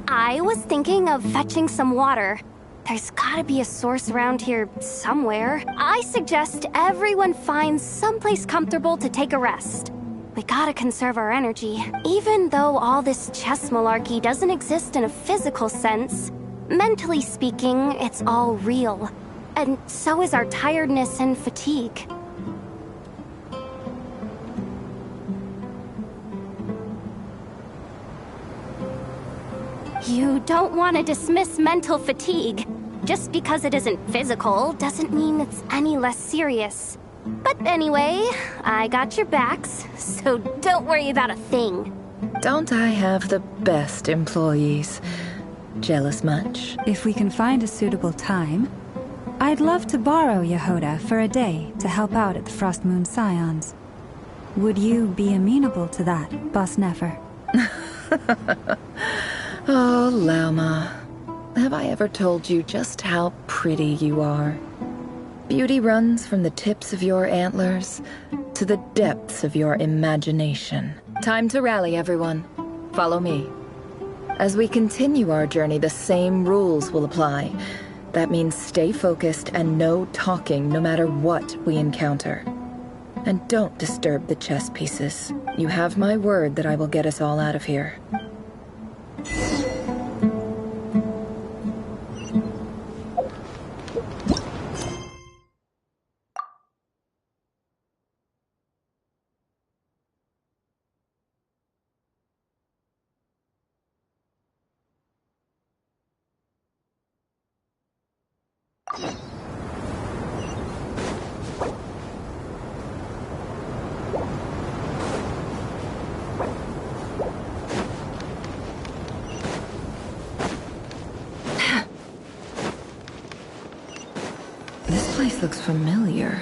I was thinking of fetching some water. There's gotta be a source around here somewhere. I suggest everyone finds someplace comfortable to take a rest. We gotta conserve our energy. Even though all this chess malarkey doesn't exist in a physical sense, mentally speaking, it's all real. And so is our tiredness and fatigue. You don't want to dismiss mental fatigue. Just because it isn't physical doesn't mean it's any less serious. But anyway, I got your backs, so don't worry about a thing. Don't I have the best employees? Jealous much? If we can find a suitable time, I'd love to borrow Yehoda for a day to help out at the Frost Moon Scions. Would you be amenable to that, Boss Nefer? Oh, Lauma. Have I ever told you just how pretty you are? Beauty runs from the tips of your antlers to the depths of your imagination. Time to rally, everyone. Follow me. As we continue our journey, the same rules will apply. That means stay focused and no talking no matter what we encounter. And don't disturb the chess pieces. You have my word that I will get us all out of here. This place looks familiar.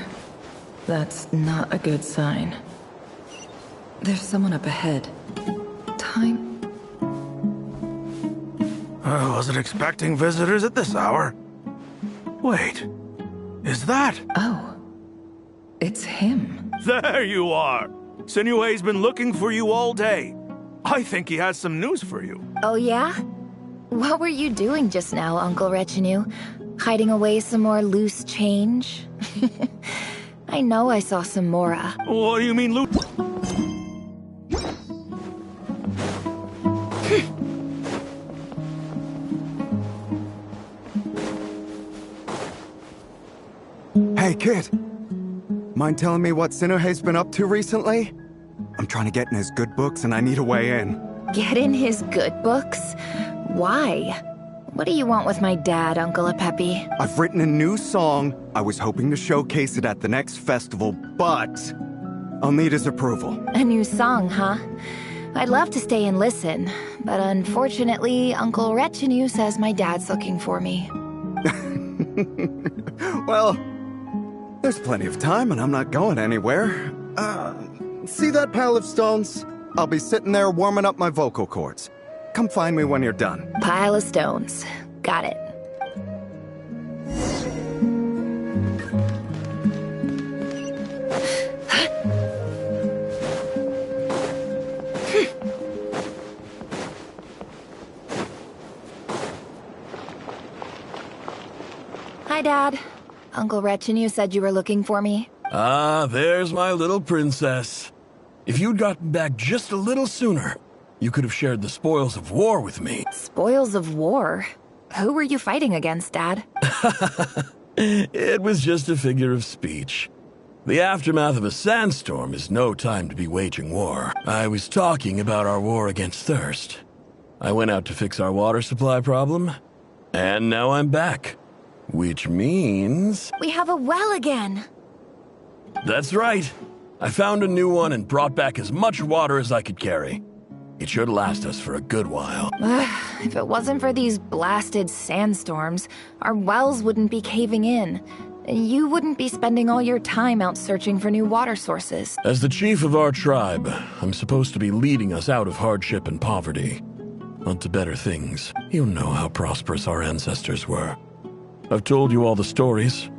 That's not a good sign. There's someone up ahead. Time. I wasn't expecting visitors at this hour. Wait, is that? Oh, it's him. There you are. Sinue's been looking for you all day. I think he has some news for you. Oh yeah? What were you doing just now, Uncle Retinue? Hiding away some more loose change? I know I saw some Mora. What do you mean, loot? Hey, kid. Mind telling me what Sinuhe's been up to recently? I'm trying to get in his good books and I need a way in. Get in his good books? Why? What do you want with my dad, Uncle Apepi? I've written a new song. I was hoping to showcase it at the next festival, but I'll need his approval. A new song, huh? I'd love to stay and listen, but unfortunately, Uncle Retinue says my dad's looking for me. Well, there's plenty of time and I'm not going anywhere. See that pile of stones? I'll be sitting there warming up my vocal cords. Come find me when you're done. Pile of stones. Got it. Hi, Dad. Uncle Retinue said you were looking for me. Ah, there's my little princess. If you'd gotten back just a little sooner, you could have shared the spoils of war with me. Spoils of war? Who were you fighting against, Dad? It was just a figure of speech. The aftermath of a sandstorm is no time to be waging war. I was talking about our war against thirst. I went out to fix our water supply problem, and now I'm back. Which means... We have a well again! That's right. I found a new one and brought back as much water as I could carry. It should last us for a good while. If it wasn't for these blasted sandstorms, our wells wouldn't be caving in. You wouldn't be spending all your time out searching for new water sources. As the chief of our tribe, I'm supposed to be leading us out of hardship and poverty. Onto better things. You know how prosperous our ancestors were. I've told you all the stories.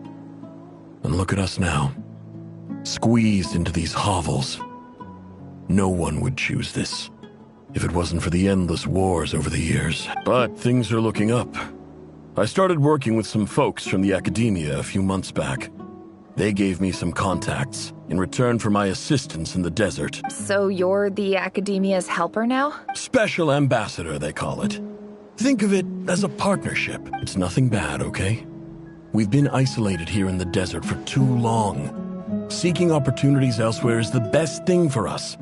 And look at us now. Squeezed into these hovels. No one would choose this, if it wasn't for the endless wars over the years. But things are looking up. I started working with some folks from the academia a few months back. They gave me some contacts in return for my assistance in the desert. So you're the academia's helper now? Special ambassador, they call it. Think of it as a partnership. It's nothing bad, okay? We've been isolated here in the desert for too long. Seeking opportunities elsewhere is the best thing for us,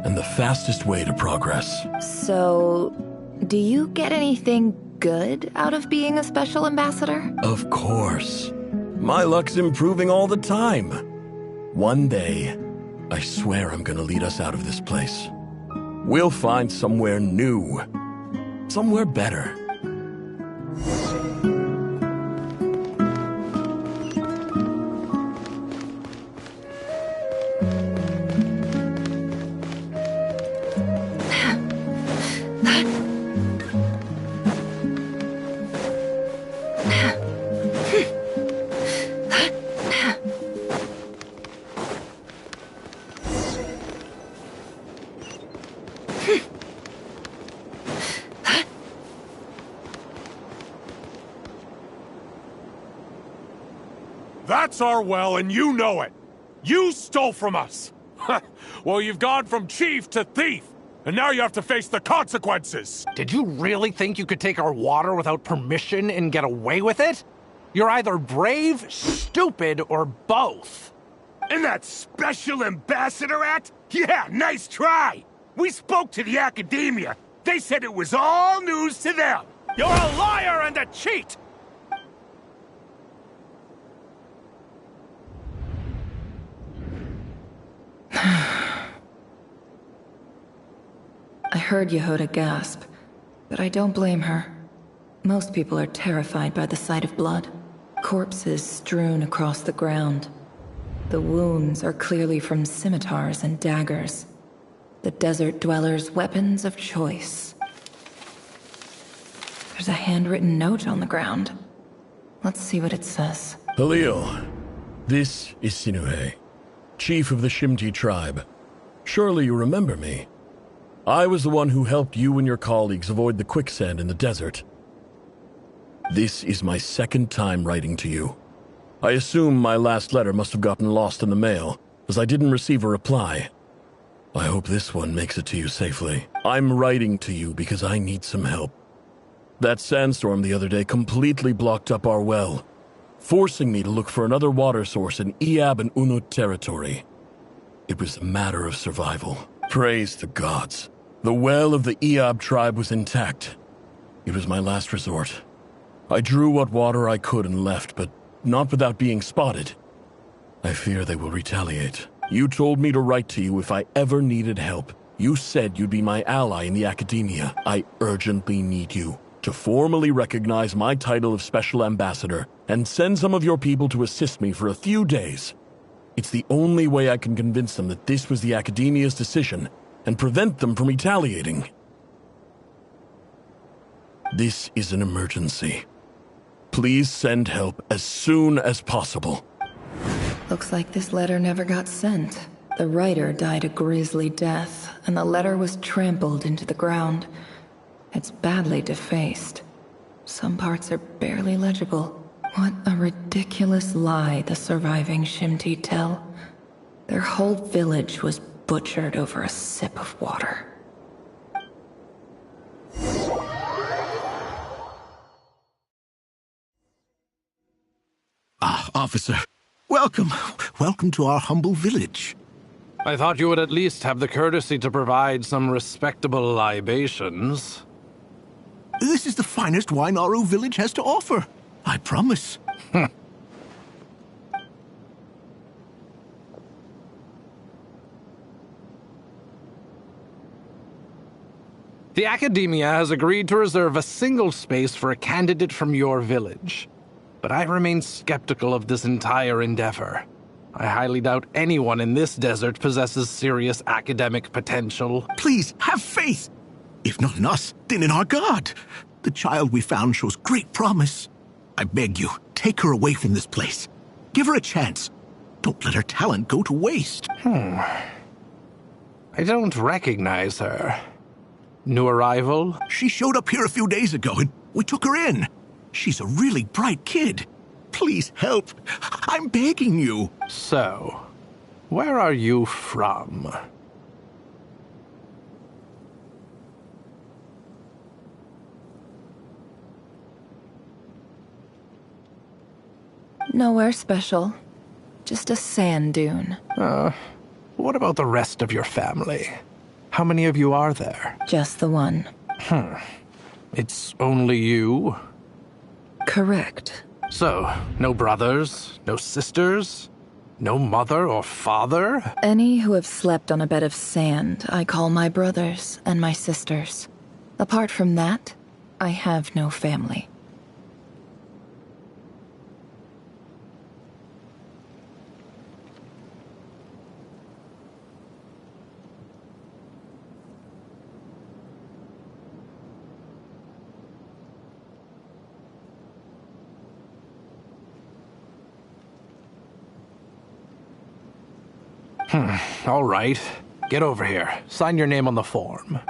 and the fastest way to progress. So, do you get anything good out of being a special ambassador? Of course. My luck's improving all the time. One day, I swear I'm gonna lead us out of this place. We'll find somewhere new. Somewhere better. That's our well, and you know it. You stole from us. Well, you've gone from chief to thief, and now you have to face the consequences. Did you really think you could take our water without permission and get away with it? You're either brave, stupid, or both. And that special ambassador act? Yeah, nice try. We spoke to the academia. They said it was all news to them. You're a liar and a cheat! I heard Yehuda gasp, but I don't blame her. Most people are terrified by the sight of blood. Corpses strewn across the ground. The wounds are clearly from scimitars and daggers. The desert dwellers' weapons of choice. There's a handwritten note on the ground. Let's see what it says. Halil, this is Sinuhe, chief of the Shimti tribe. Surely you remember me. I was the one who helped you and your colleagues avoid the quicksand in the desert. This is my second time writing to you. I assume my last letter must have gotten lost in the mail, as I didn't receive a reply. I hope this one makes it to you safely. I'm writing to you because I need some help. That sandstorm the other day completely blocked up our well. forcing me to look for another water source in Iab and Unut territory. It was a matter of survival. Praise the gods. The well of the Iab tribe was intact. It was my last resort. I drew what water I could and left, but not without being spotted. I fear they will retaliate. You told me to write to you if I ever needed help. You said you'd be my ally in the academia. I urgently need you to formally recognize my title of Special Ambassador and send some of your people to assist me for a few days. It's the only way I can convince them that this was the academia's decision and prevent them from retaliating. This is an emergency. Please send help as soon as possible. Looks like this letter never got sent. The writer died a grisly death, and the letter was trampled into the ground. It's badly defaced. Some parts are barely legible. What a ridiculous lie the surviving Shimti tell. Their whole village was butchered over a sip of water. Ah, officer. Welcome. Welcome to our humble village. I thought you would at least have the courtesy to provide some respectable libations. This is the finest wine Aru village has to offer. I promise. The Academia has agreed to reserve a single space for a candidate from your village. But I remain skeptical of this entire endeavor. I highly doubt anyone in this desert possesses serious academic potential. Please, have faith. If not in us, then in our god. The child we found shows great promise. I beg you, take her away from this place. Give her a chance. Don't let her talent go to waste. I don't recognize her. New arrival? She showed up here a few days ago and we took her in. She's a really bright kid. Please help. I'm begging you. So, where are you from? Nowhere special. Just a sand dune. What about the rest of your family? How many of you are there? Just the one. It's only you? Correct. So, no brothers, no sisters, no mother or father? Any who have slept on a bed of sand, I call my brothers and my sisters. Apart from that, I have no family. All right. Get over here. Sign your name on the form.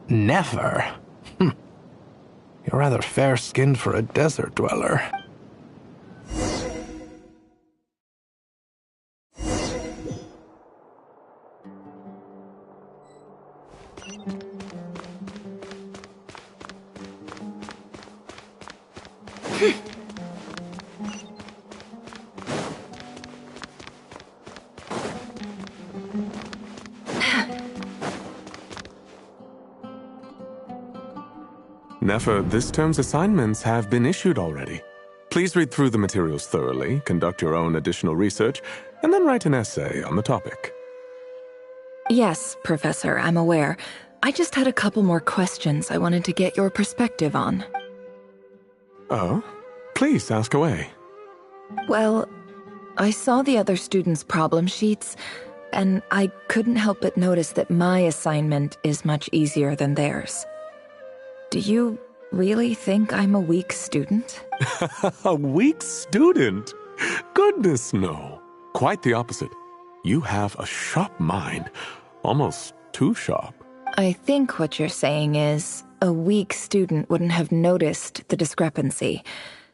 Never? You're rather fair-skinned for a desert dweller. Nefer, this term's assignments have been issued already. Please read through the materials thoroughly, conduct your own additional research, and then write an essay on the topic. Yes, Professor, I'm aware. I just had a couple more questions I wanted to get your perspective on. Oh? Please, ask away. Well, I saw the other students' problem sheets, and I couldn't help but notice that my assignment is much easier than theirs. Do you really think I'm a weak student? A weak student? Goodness, no. Quite the opposite. You have a sharp mind. Almost too sharp. I think what you're saying is, a weak student wouldn't have noticed the discrepancy.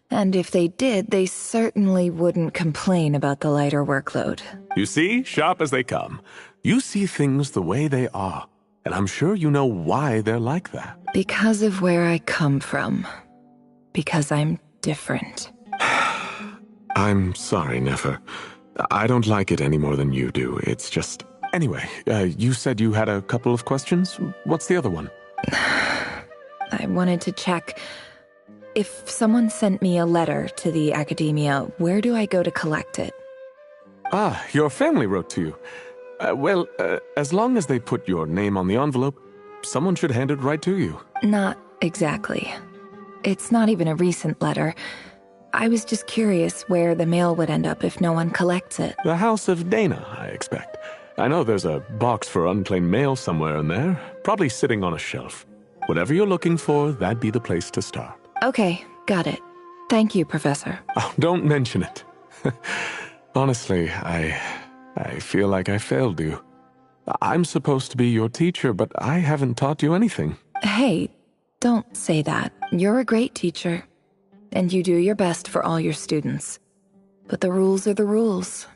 And if they did, they certainly wouldn't complain about the lighter workload. You see, sharp as they come. You see things the way they are. And I'm sure you know why they're like that. Because of where I come from. Because I'm different. I'm sorry, Nefer. I don't like it any more than you do. It's just... Anyway, you said you had a couple of questions? What's the other one? I wanted to check... If someone sent me a letter to the Academia, where do I go to collect it? Ah, your family wrote to you. Well, as long as they put your name on the envelope, someone should hand it right to you. Not exactly. It's not even a recent letter. I was just curious where the mail would end up if no one collects it. The House of Dana, I expect. I know there's a box for unclaimed mail somewhere in there, probably sitting on a shelf. Whatever you're looking for, that'd be the place to start. Okay, got it. Thank you, Professor. Oh, don't mention it. Honestly, I feel like I failed you. I'm supposed to be your teacher, but I haven't taught you anything. Hey, don't say that. You're a great teacher, and you do your best for all your students. But the rules are the rules.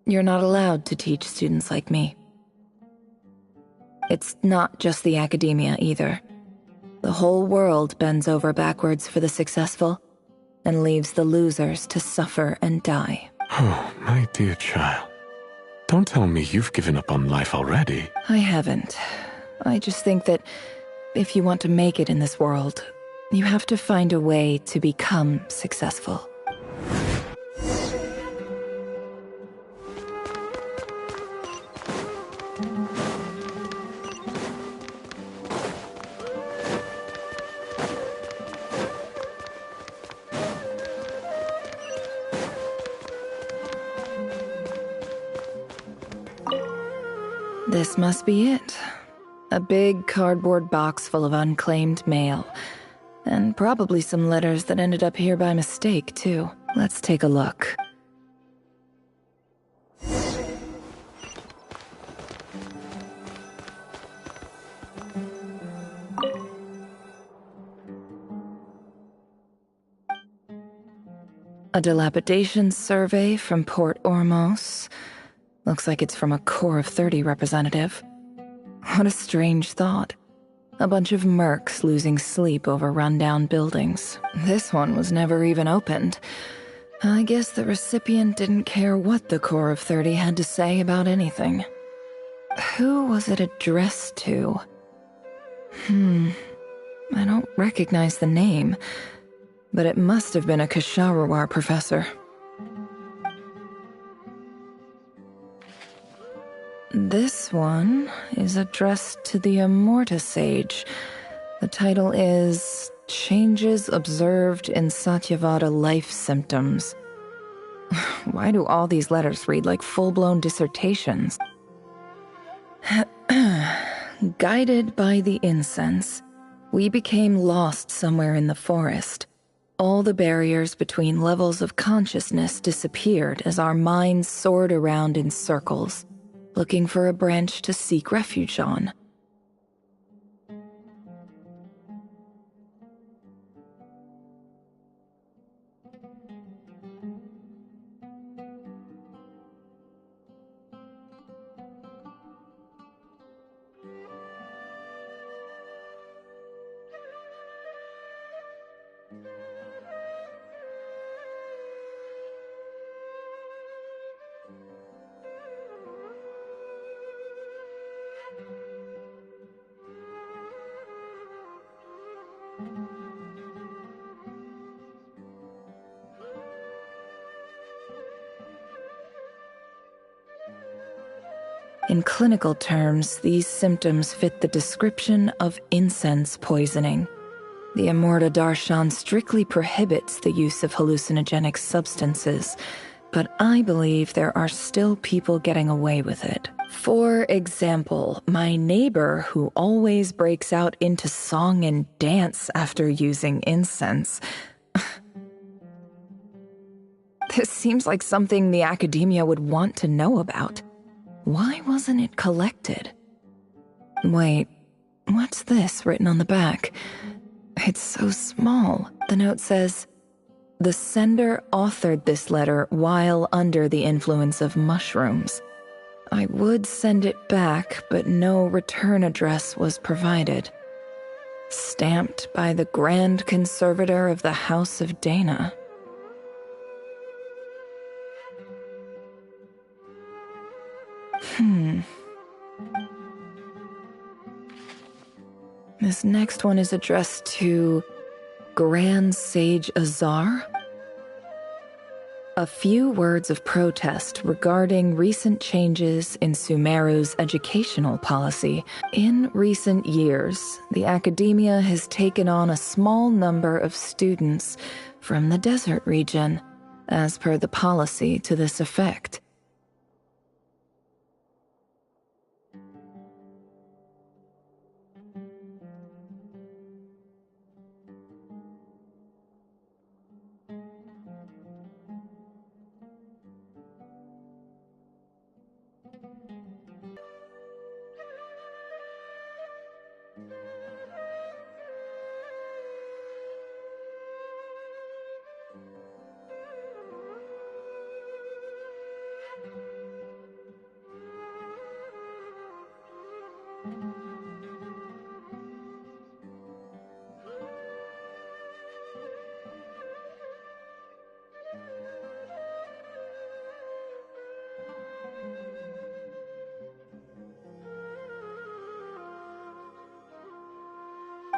You're not allowed to teach students like me. It's not just the Academia either. The whole world bends over backwards for the successful, and leaves the losers to suffer and die. Oh, my dear child. Don't tell me you've given up on life already. I haven't. I just think that if you want to make it in this world, you have to find a way to become successful. This must be it. A big cardboard box full of unclaimed mail. And probably some letters that ended up here by mistake, too. Let's take a look. A dilapidation survey from Port Ormos. Looks like it's from a Core of 30 representative. What a strange thought. A bunch of mercs losing sleep over rundown buildings. This one was never even opened. I guess the recipient didn't care what the Core of 30 had to say about anything. Who was it addressed to? I don't recognize the name, but it must have been a Kasharawar professor. This one is addressed to the Immorta Sage. The title is Changes Observed in Satyavada Life Symptoms. Why do all these letters read like full-blown dissertations? Guided by the incense, we became lost somewhere in the forest. All the barriers between levels of consciousness disappeared as our minds soared around in circles, looking for a branch to seek refuge on. In clinical terms, these symptoms fit the description of incense poisoning. The Immorta Darshan strictly prohibits the use of hallucinogenic substances, but I believe there are still people getting away with it. For example, my neighbor who always breaks out into song and dance after using incense. This seems like something the Academia would want to know about. Why wasn't it collected? Wait, what's this written on the back? It's so small. The note says, "The sender authored this letter while under the influence of mushrooms." I would send it back, but no return address was provided. Stamped by the Grand Conservator of the House of Dana. This next one is addressed to Grand Sage Azar. A few words of protest regarding recent changes in Sumeru's educational policy. In recent years, the academia has taken on a small number of students from the desert region, as per the policy to this effect.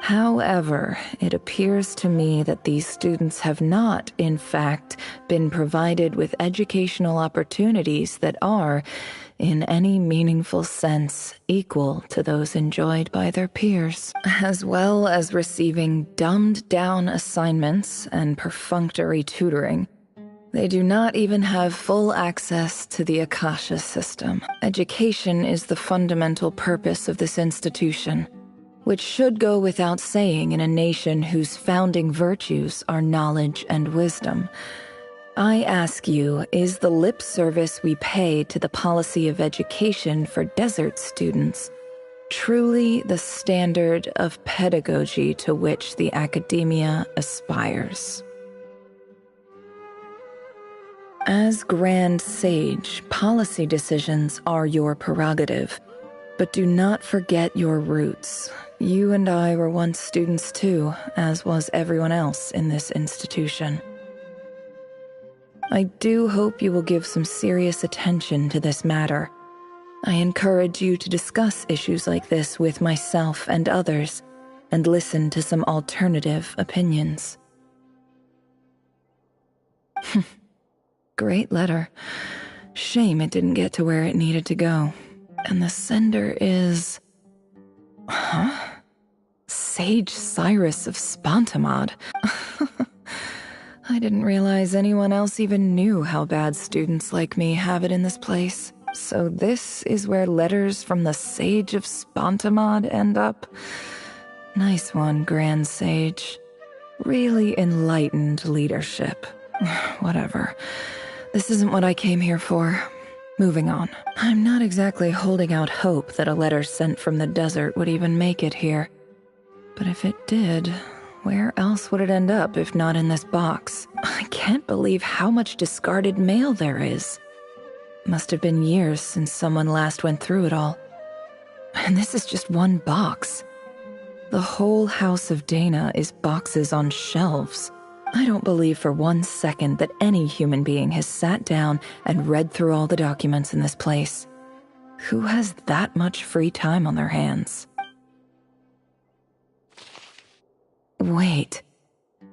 However, it appears to me that these students have not, in fact, been provided with educational opportunities that are, in any meaningful sense, equal to those enjoyed by their peers, as well as receiving dumbed-down assignments and perfunctory tutoring. They do not even have full access to the Akasha system. Education is the fundamental purpose of this institution, which should go without saying in a nation whose founding virtues are knowledge and wisdom. I ask you, is the lip service we pay to the policy of education for desert students truly the standard of pedagogy to which the academia aspires? As Grand Sage, policy decisions are your prerogative, but do not forget your roots. You and I were once students too, as was everyone else in this institution. I do hope you will give some serious attention to this matter. I encourage you to discuss issues like this with myself and others, and listen to some alternative opinions. Great letter. Shame it didn't get to where it needed to go. And the sender is... Sage Cyrus of Spontamod. I didn't realize anyone else even knew how bad students like me have it in this place. So this is where letters from the Sage of Spontamod end up? Nice one, Grand Sage. Really enlightened leadership. Whatever. This isn't what I came here for. Moving on. I'm not exactly holding out hope that a letter sent from the desert would even make it here. But if it did, where else would it end up if not in this box? I can't believe how much discarded mail there is. Must have been years since someone last went through it all. And this is just one box. The whole House of Dana is boxes on shelves. I don't believe for 1 second that any human being has sat down and read through all the documents in this place. Who has that much free time on their hands? Wait,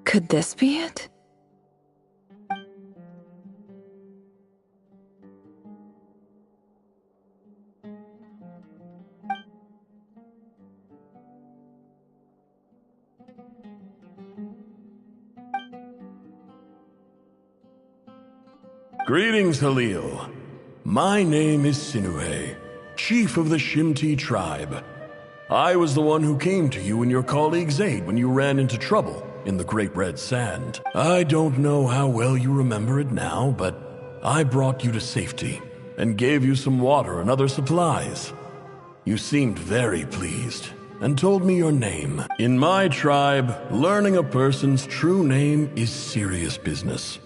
could this be it? Greetings, Halil. My name is Sinuhe, chief of the Shimti tribe. I was the one who came to you and your colleague's aid when you ran into trouble in the Great Red Sand. I don't know how well you remember it now, but I brought you to safety and gave you some water and other supplies. You seemed very pleased and told me your name. In my tribe, learning a person's true name is serious business.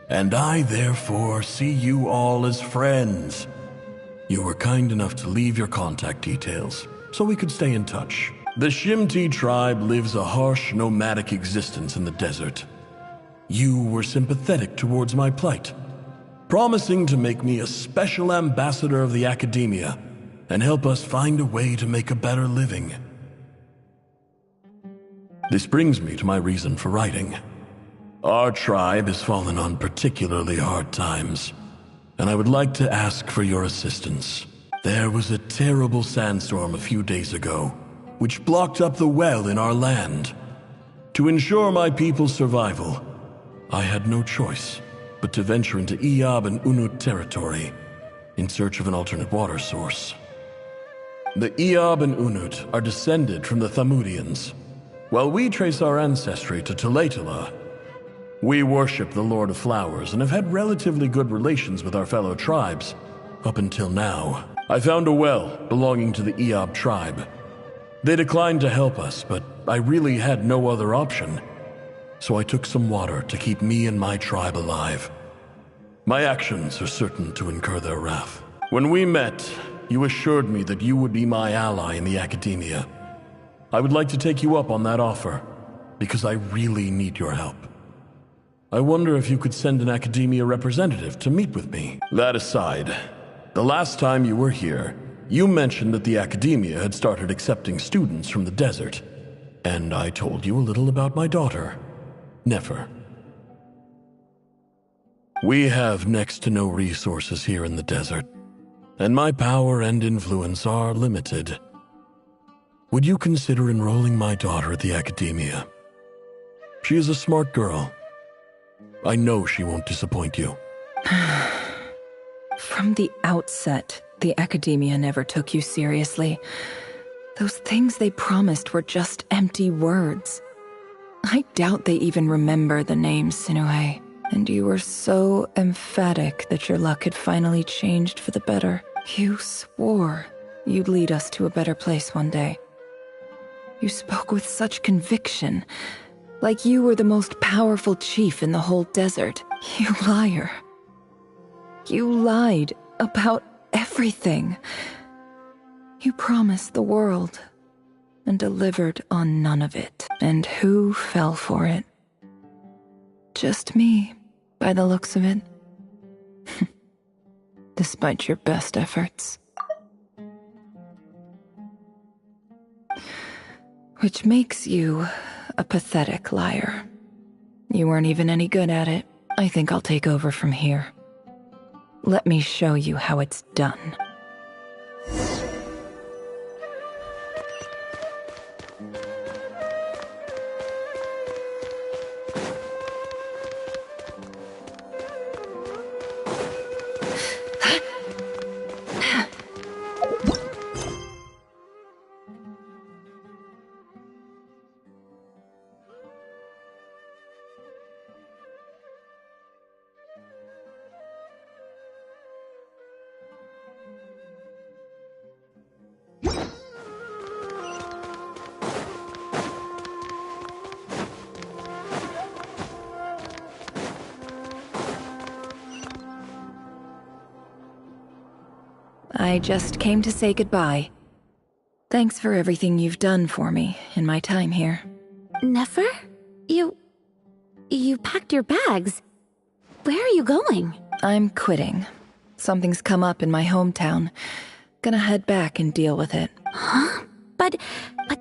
And I therefore see you all as friends. You were kind enough to leave your contact details, so we could stay in touch. The Shimti tribe lives a harsh, nomadic existence in the desert. You were sympathetic towards my plight, promising to make me a special ambassador of the Academia and help us find a way to make a better living. This brings me to my reason for writing. Our tribe has fallen on particularly hard times, and I would like to ask for your assistance. There was a terrible sandstorm a few days ago, which blocked up the well in our land. To ensure my people's survival, I had no choice but to venture into Iyab and Unut territory in search of an alternate water source. The Iyab and Unut are descended from the Thamudians, while we trace our ancestry to Tulatula. We worship the Lord of Flowers and have had relatively good relations with our fellow tribes up until now. I found a well belonging to the Iyab tribe. They declined to help us, but I really had no other option, so I took some water to keep me and my tribe alive. My actions are certain to incur their wrath. When we met, you assured me that you would be my ally in the Academia. I would like to take you up on that offer, because I really need your help. I wonder if you could send an Academia representative to meet with me. That aside, the last time you were here, you mentioned that the Academia had started accepting students from the desert, and I told you a little about my daughter, Nefer. We have next to no resources here in the desert, and my power and influence are limited. Would you consider enrolling my daughter at the Academia? She is a smart girl. I know she won't disappoint you. From the outset, the Academia never took you seriously. Those things they promised were just empty words. I doubt they even remember the name Sinuhe. And you were so emphatic that your luck had finally changed for the better. You swore you'd lead us to a better place one day. You spoke with such conviction, like you were the most powerful chief in the whole desert. You liar. You lied about everything. You promised the world and delivered on none of it. And who fell for it? Just me, by the looks of it. Despite your best efforts. Which makes you a pathetic liar. You weren't even any good at it. I think I'll take over from here. Let me show you how it's done. I just came to say goodbye. Thanks for everything you've done for me in my time here. Nefer? You packed your bags. Where are you going? I'm quitting. Something's come up in my hometown. Gonna head back and deal with it. Huh? But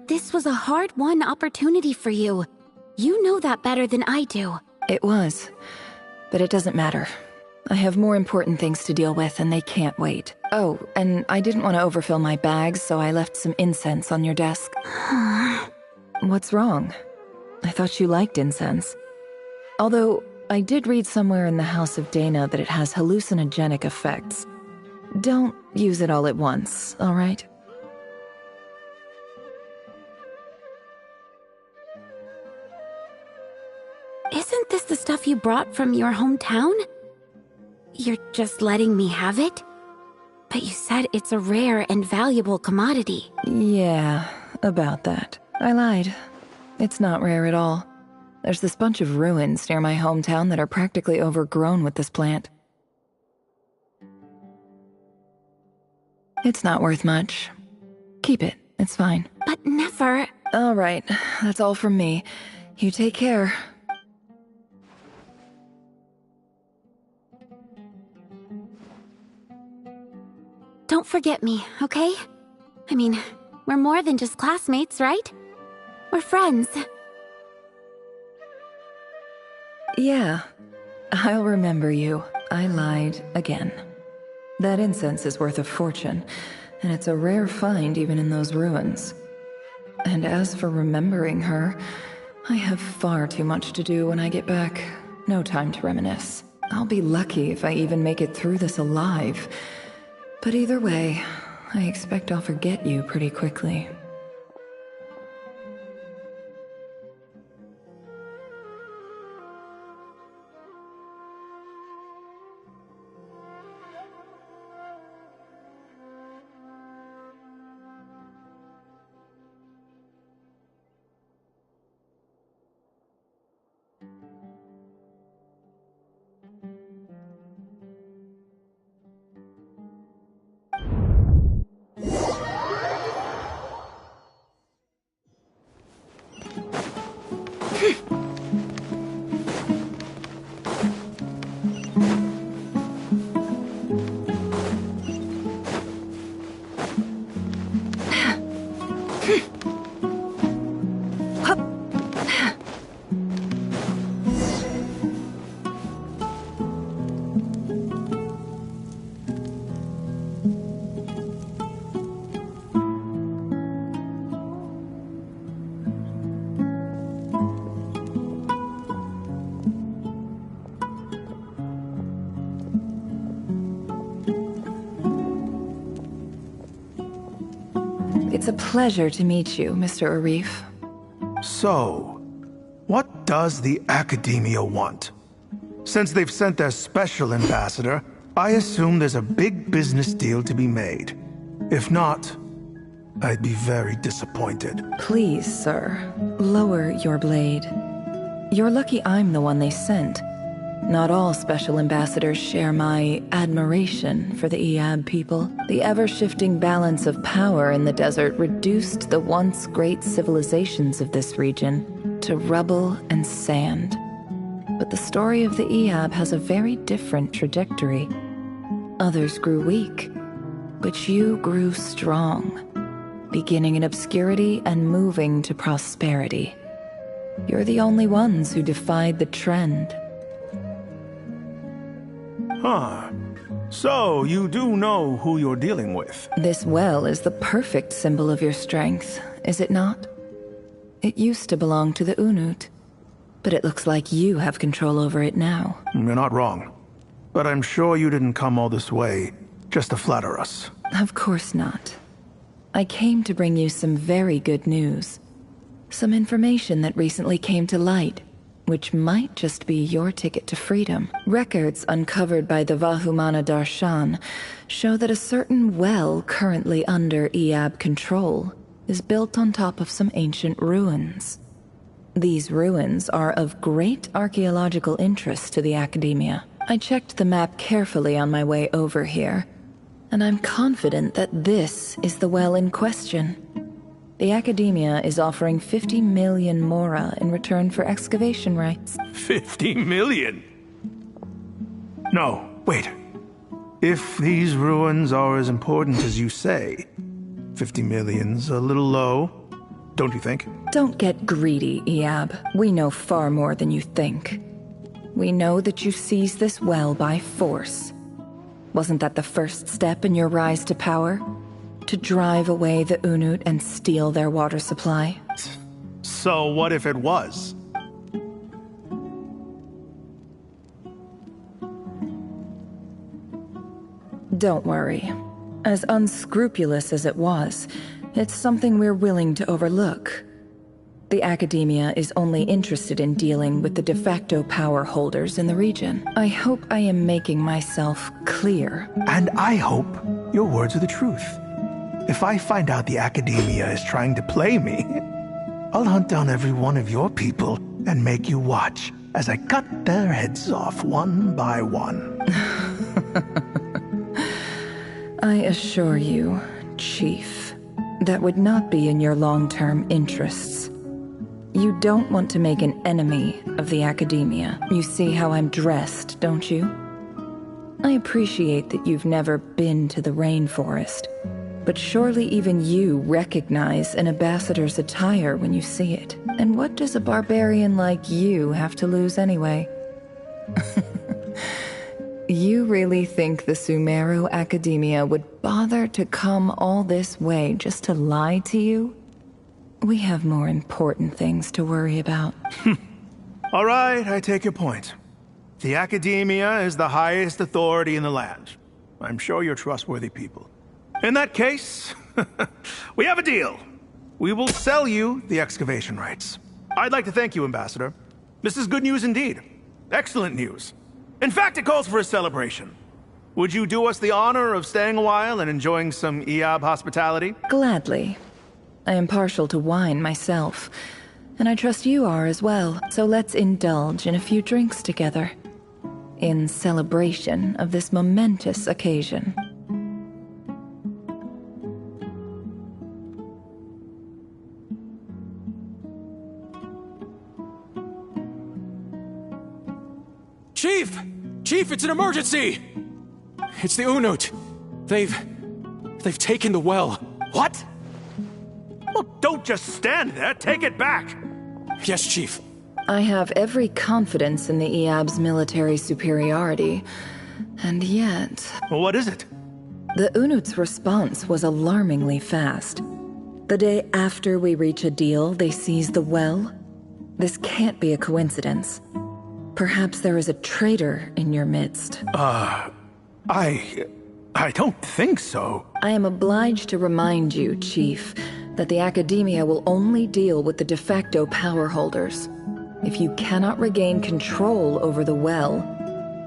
this was a hard-won opportunity for you. You know that better than I do. It was. But it doesn't matter. I have more important things to deal with, and they can't wait. Oh, and I didn't want to overfill my bags, so I left some incense on your desk. What's wrong? I thought you liked incense. Although, I did read somewhere in the House of Dana that it has hallucinogenic effects. Don't use it all at once, all right? Isn't this the stuff you brought from your hometown? You're just letting me have it? But you said it's a rare and valuable commodity. Yeah, about that. I lied. It's not rare at all. There's this bunch of ruins near my hometown that are practically overgrown with this plant. It's not worth much. Keep it. It's fine. But never. All right. That's all from me. You take care. Don't forget me, okay? I mean, we're more than just classmates, right? We're friends. Yeah. I'll remember you. I lied again. That incense is worth a fortune, and it's a rare find even in those ruins. And as for remembering her, I have far too much to do when I get back. No time to reminisce. I'll be lucky if I even make it through this alive. But either way, I expect I'll forget you pretty quickly. It's a pleasure to meet you, Mr. Arif. So, what does the Academia want? Since they've sent their special ambassador, I assume there's a big business deal to be made. If not, I'd be very disappointed. Please, sir, lower your blade. You're lucky I'm the one they sent. Not all special ambassadors share my admiration for the Iab people. The ever-shifting balance of power in the desert reduced the once great civilizations of this region to rubble and sand. But the story of the Iab has a very different trajectory. Others grew weak, but you grew strong, beginning in obscurity and moving to prosperity. You're the only ones who defied the trend. Huh. So, you do know who you're dealing with? This well is the perfect symbol of your strength, is it not? It used to belong to the Unut, but it looks like you have control over it now. You're not wrong. But I'm sure you didn't come all this way just to flatter us. Of course not. I came to bring you some very good news. Some information that recently came to light, which might just be your ticket to freedom. Records uncovered by the Vahumana Darshan show that a certain well currently under Iab control is built on top of some ancient ruins. These ruins are of great archaeological interest to the Academia. I checked the map carefully on my way over here, and I'm confident that this is the well in question. The Academia is offering 50 million mora in return for excavation rights. 50 million? No, wait. If these ruins are as important as you say, 50 million's a little low, don't you think? Don't get greedy, Iab. We know far more than you think. We know that you seized this well by force. Wasn't that the first step in your rise to power? To drive away the Unut and steal their water supply? So what if it was? Don't worry. As unscrupulous as it was, it's something we're willing to overlook. The Academia is only interested in dealing with the de facto power holders in the region. I hope I am making myself clear. And I hope your words are the truth. If I find out the Academia is trying to play me, I'll hunt down every one of your people and make you watch as I cut their heads off one by one. I assure you, Chief, that would not be in your long-term interests. You don't want to make an enemy of the Academia. You see how I'm dressed, don't you? I appreciate that you've never been to the rainforest, but surely even you recognize an ambassador's attire when you see it. And what does a barbarian like you have to lose anyway? You really think the Sumeru Academia would bother to come all this way just to lie to you? We have more important things to worry about. All right, I take your point. The Academia is the highest authority in the land. I'm sure you're trustworthy people. In that case, we have a deal. We will sell you the excavation rights. I'd like to thank you, Ambassador. This is good news indeed. Excellent news. In fact, it calls for a celebration. Would you do us the honor of staying a while and enjoying some Eab hospitality? Gladly. I am partial to wine myself, and I trust you are as well, so let's indulge in a few drinks together. In celebration of this momentous occasion. Chief! Chief, it's an emergency! It's the Unut. They've taken the well. What? Well, don't just stand there. Take it back. Yes, Chief. I have every confidence in the Eab's military superiority, and yet... What is it? The Unut's response was alarmingly fast. The day after we reach a deal, they seize the well. This can't be a coincidence. Perhaps there is a traitor in your midst. I don't think so. I am obliged to remind you, Chief, that the Academia will only deal with the de facto power holders. If you cannot regain control over the well,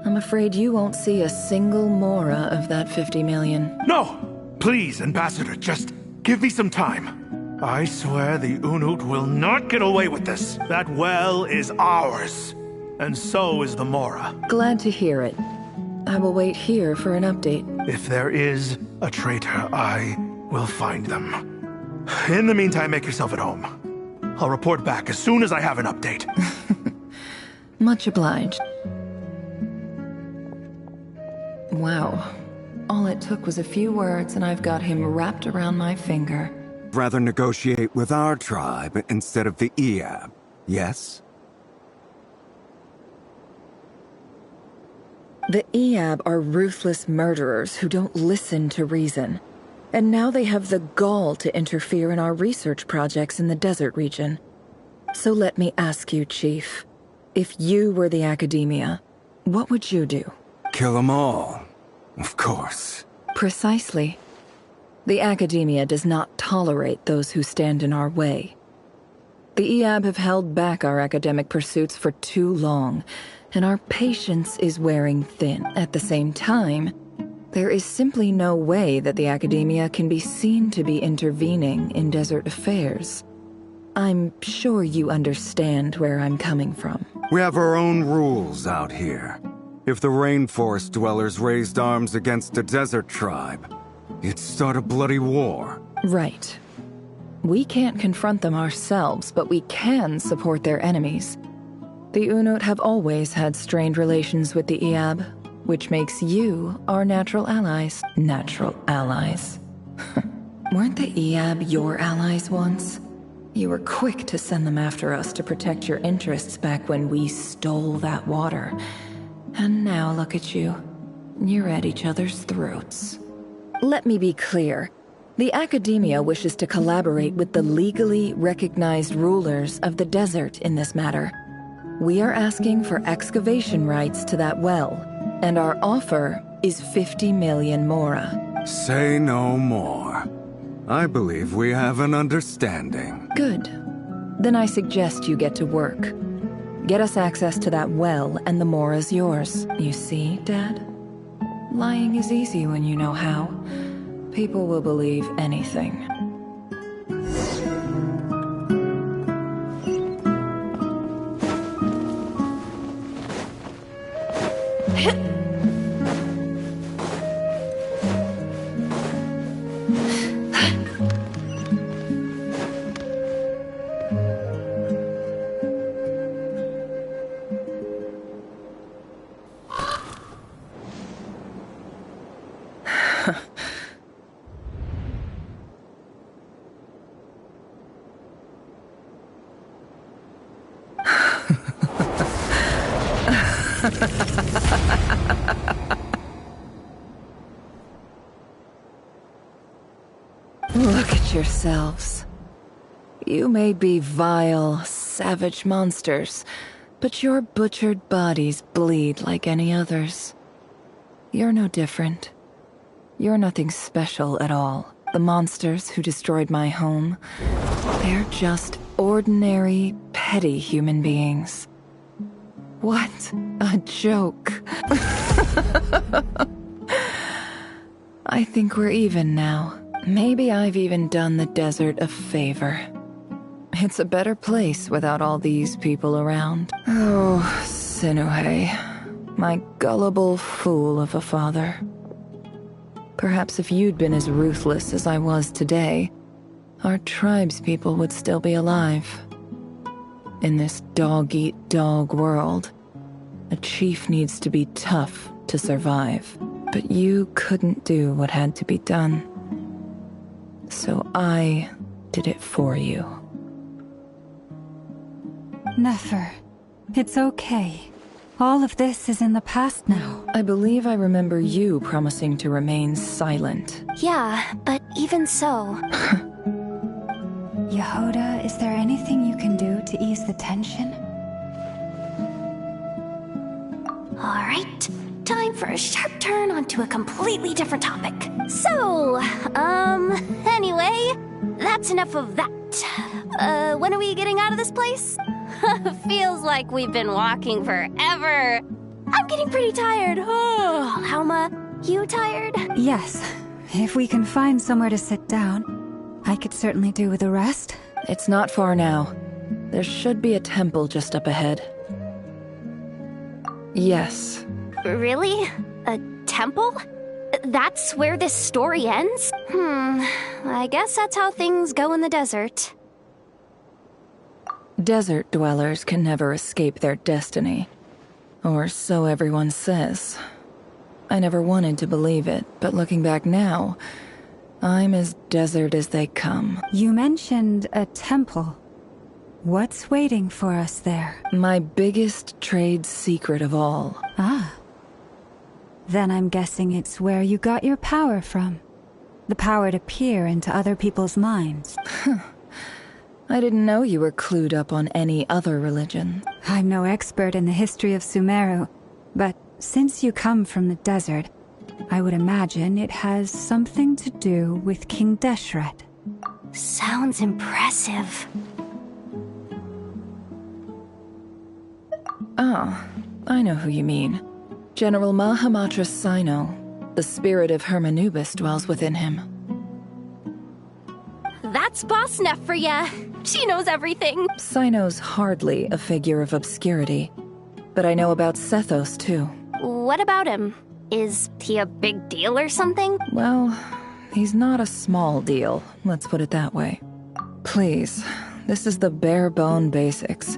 I'm afraid you won't see a single mora of that 50 million. No! Please, Ambassador, just give me some time. I swear the Unut will not get away with this. That well is ours. And so is the mora. Glad to hear it. I will wait here for an update. If there is a traitor, I will find them. In the meantime, make yourself at home. I'll report back as soon as I have an update. Much obliged. Wow. All it took was a few words and I've got him wrapped around my finger. Rather negotiate with our tribe instead of the Eab, yes? The Eab are ruthless murderers who don't listen to reason. And now they have the gall to interfere in our research projects in the desert region. So let me ask you, Chief. If you were the Academia, what would you do? Kill them all, of course. Precisely. The Academia does not tolerate those who stand in our way. The Eab have held back our academic pursuits for too long, and our patience is wearing thin. At the same time, there is simply no way that the Academia can be seen to be intervening in desert affairs. I'm sure you understand where I'm coming from. We have our own rules out here. If the rainforest dwellers raised arms against a desert tribe, it'd start a bloody war. Right. We can't confront them ourselves, but we can support their enemies. The Unut have always had strained relations with the Eab, which makes you our natural allies. Natural allies? Weren't the Eab your allies once? You were quick to send them after us to protect your interests back when we stole that water. And now look at you. You're at each other's throats. Let me be clear. The Academia wishes to collaborate with the legally recognized rulers of the desert in this matter. We are asking for excavation rights to that well, and our offer is 50 million mora. Say no more. I believe we have an understanding. Good. Then I suggest you get to work. Get us access to that well, and the mora's yours. You see, Dad? Lying is easy when you know how. People will believe anything. Look at yourselves. You may be vile, savage monsters, but your butchered bodies bleed like any others. You're no different. You're nothing special at all. The monsters who destroyed my home, they're just ordinary, petty human beings. What a joke. I think we're even now. Maybe I've even done the desert a favor. It's a better place without all these people around. Oh, Sinuhe, my gullible fool of a father. Perhaps if you'd been as ruthless as I was today, our tribespeople would still be alive. In this dog-eat-dog world, a chief needs to be tough to survive. But you couldn't do what had to be done. So I did it for you. Nefer, it's okay. All of this is in the past now. I believe I remember you promising to remain silent. Yeah, but even so... Yehoda, is there anything you can do to ease the tension? Alright, time for a sharp turn onto a completely different topic. So, anyway, that's enough of that. When are we getting out of this place? Feels like we've been walking forever. I'm getting pretty tired. Oh, Alma, you tired? Yes. If we can find somewhere to sit down, I could certainly do with a rest. It's not far now. There should be a temple just up ahead. Yes. Really? A temple? That's where this story ends? I guess that's how things go in the desert. Desert dwellers can never escape their destiny. Or so everyone says. I never wanted to believe it, but looking back now, I'm as desert as they come. You mentioned a temple. What's waiting for us there? My biggest trade secret of all. Ah. Then I'm guessing it's where you got your power from. The power to peer into other people's minds. I didn't know you were clued up on any other religion. I'm no expert in the history of Sumeru, but since you come from the desert, I would imagine it has something to do with King Deshret. Sounds impressive. Oh, I know who you mean. General Mahamatra Sino. The spirit of Hermanubis dwells within him. That's Boss Neff for ya. She knows everything. Sino's hardly a figure of obscurity, but I know about Sethos too. What about him? Is he a big deal or something? Well, he's not a small deal, let's put it that way. Please, this is the bare bone basics.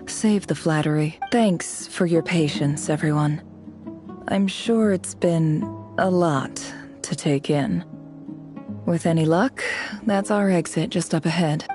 Save the flattery. Thanks for your patience, everyone. I'm sure it's been a lot to take in. With any luck, that's our exit just up ahead.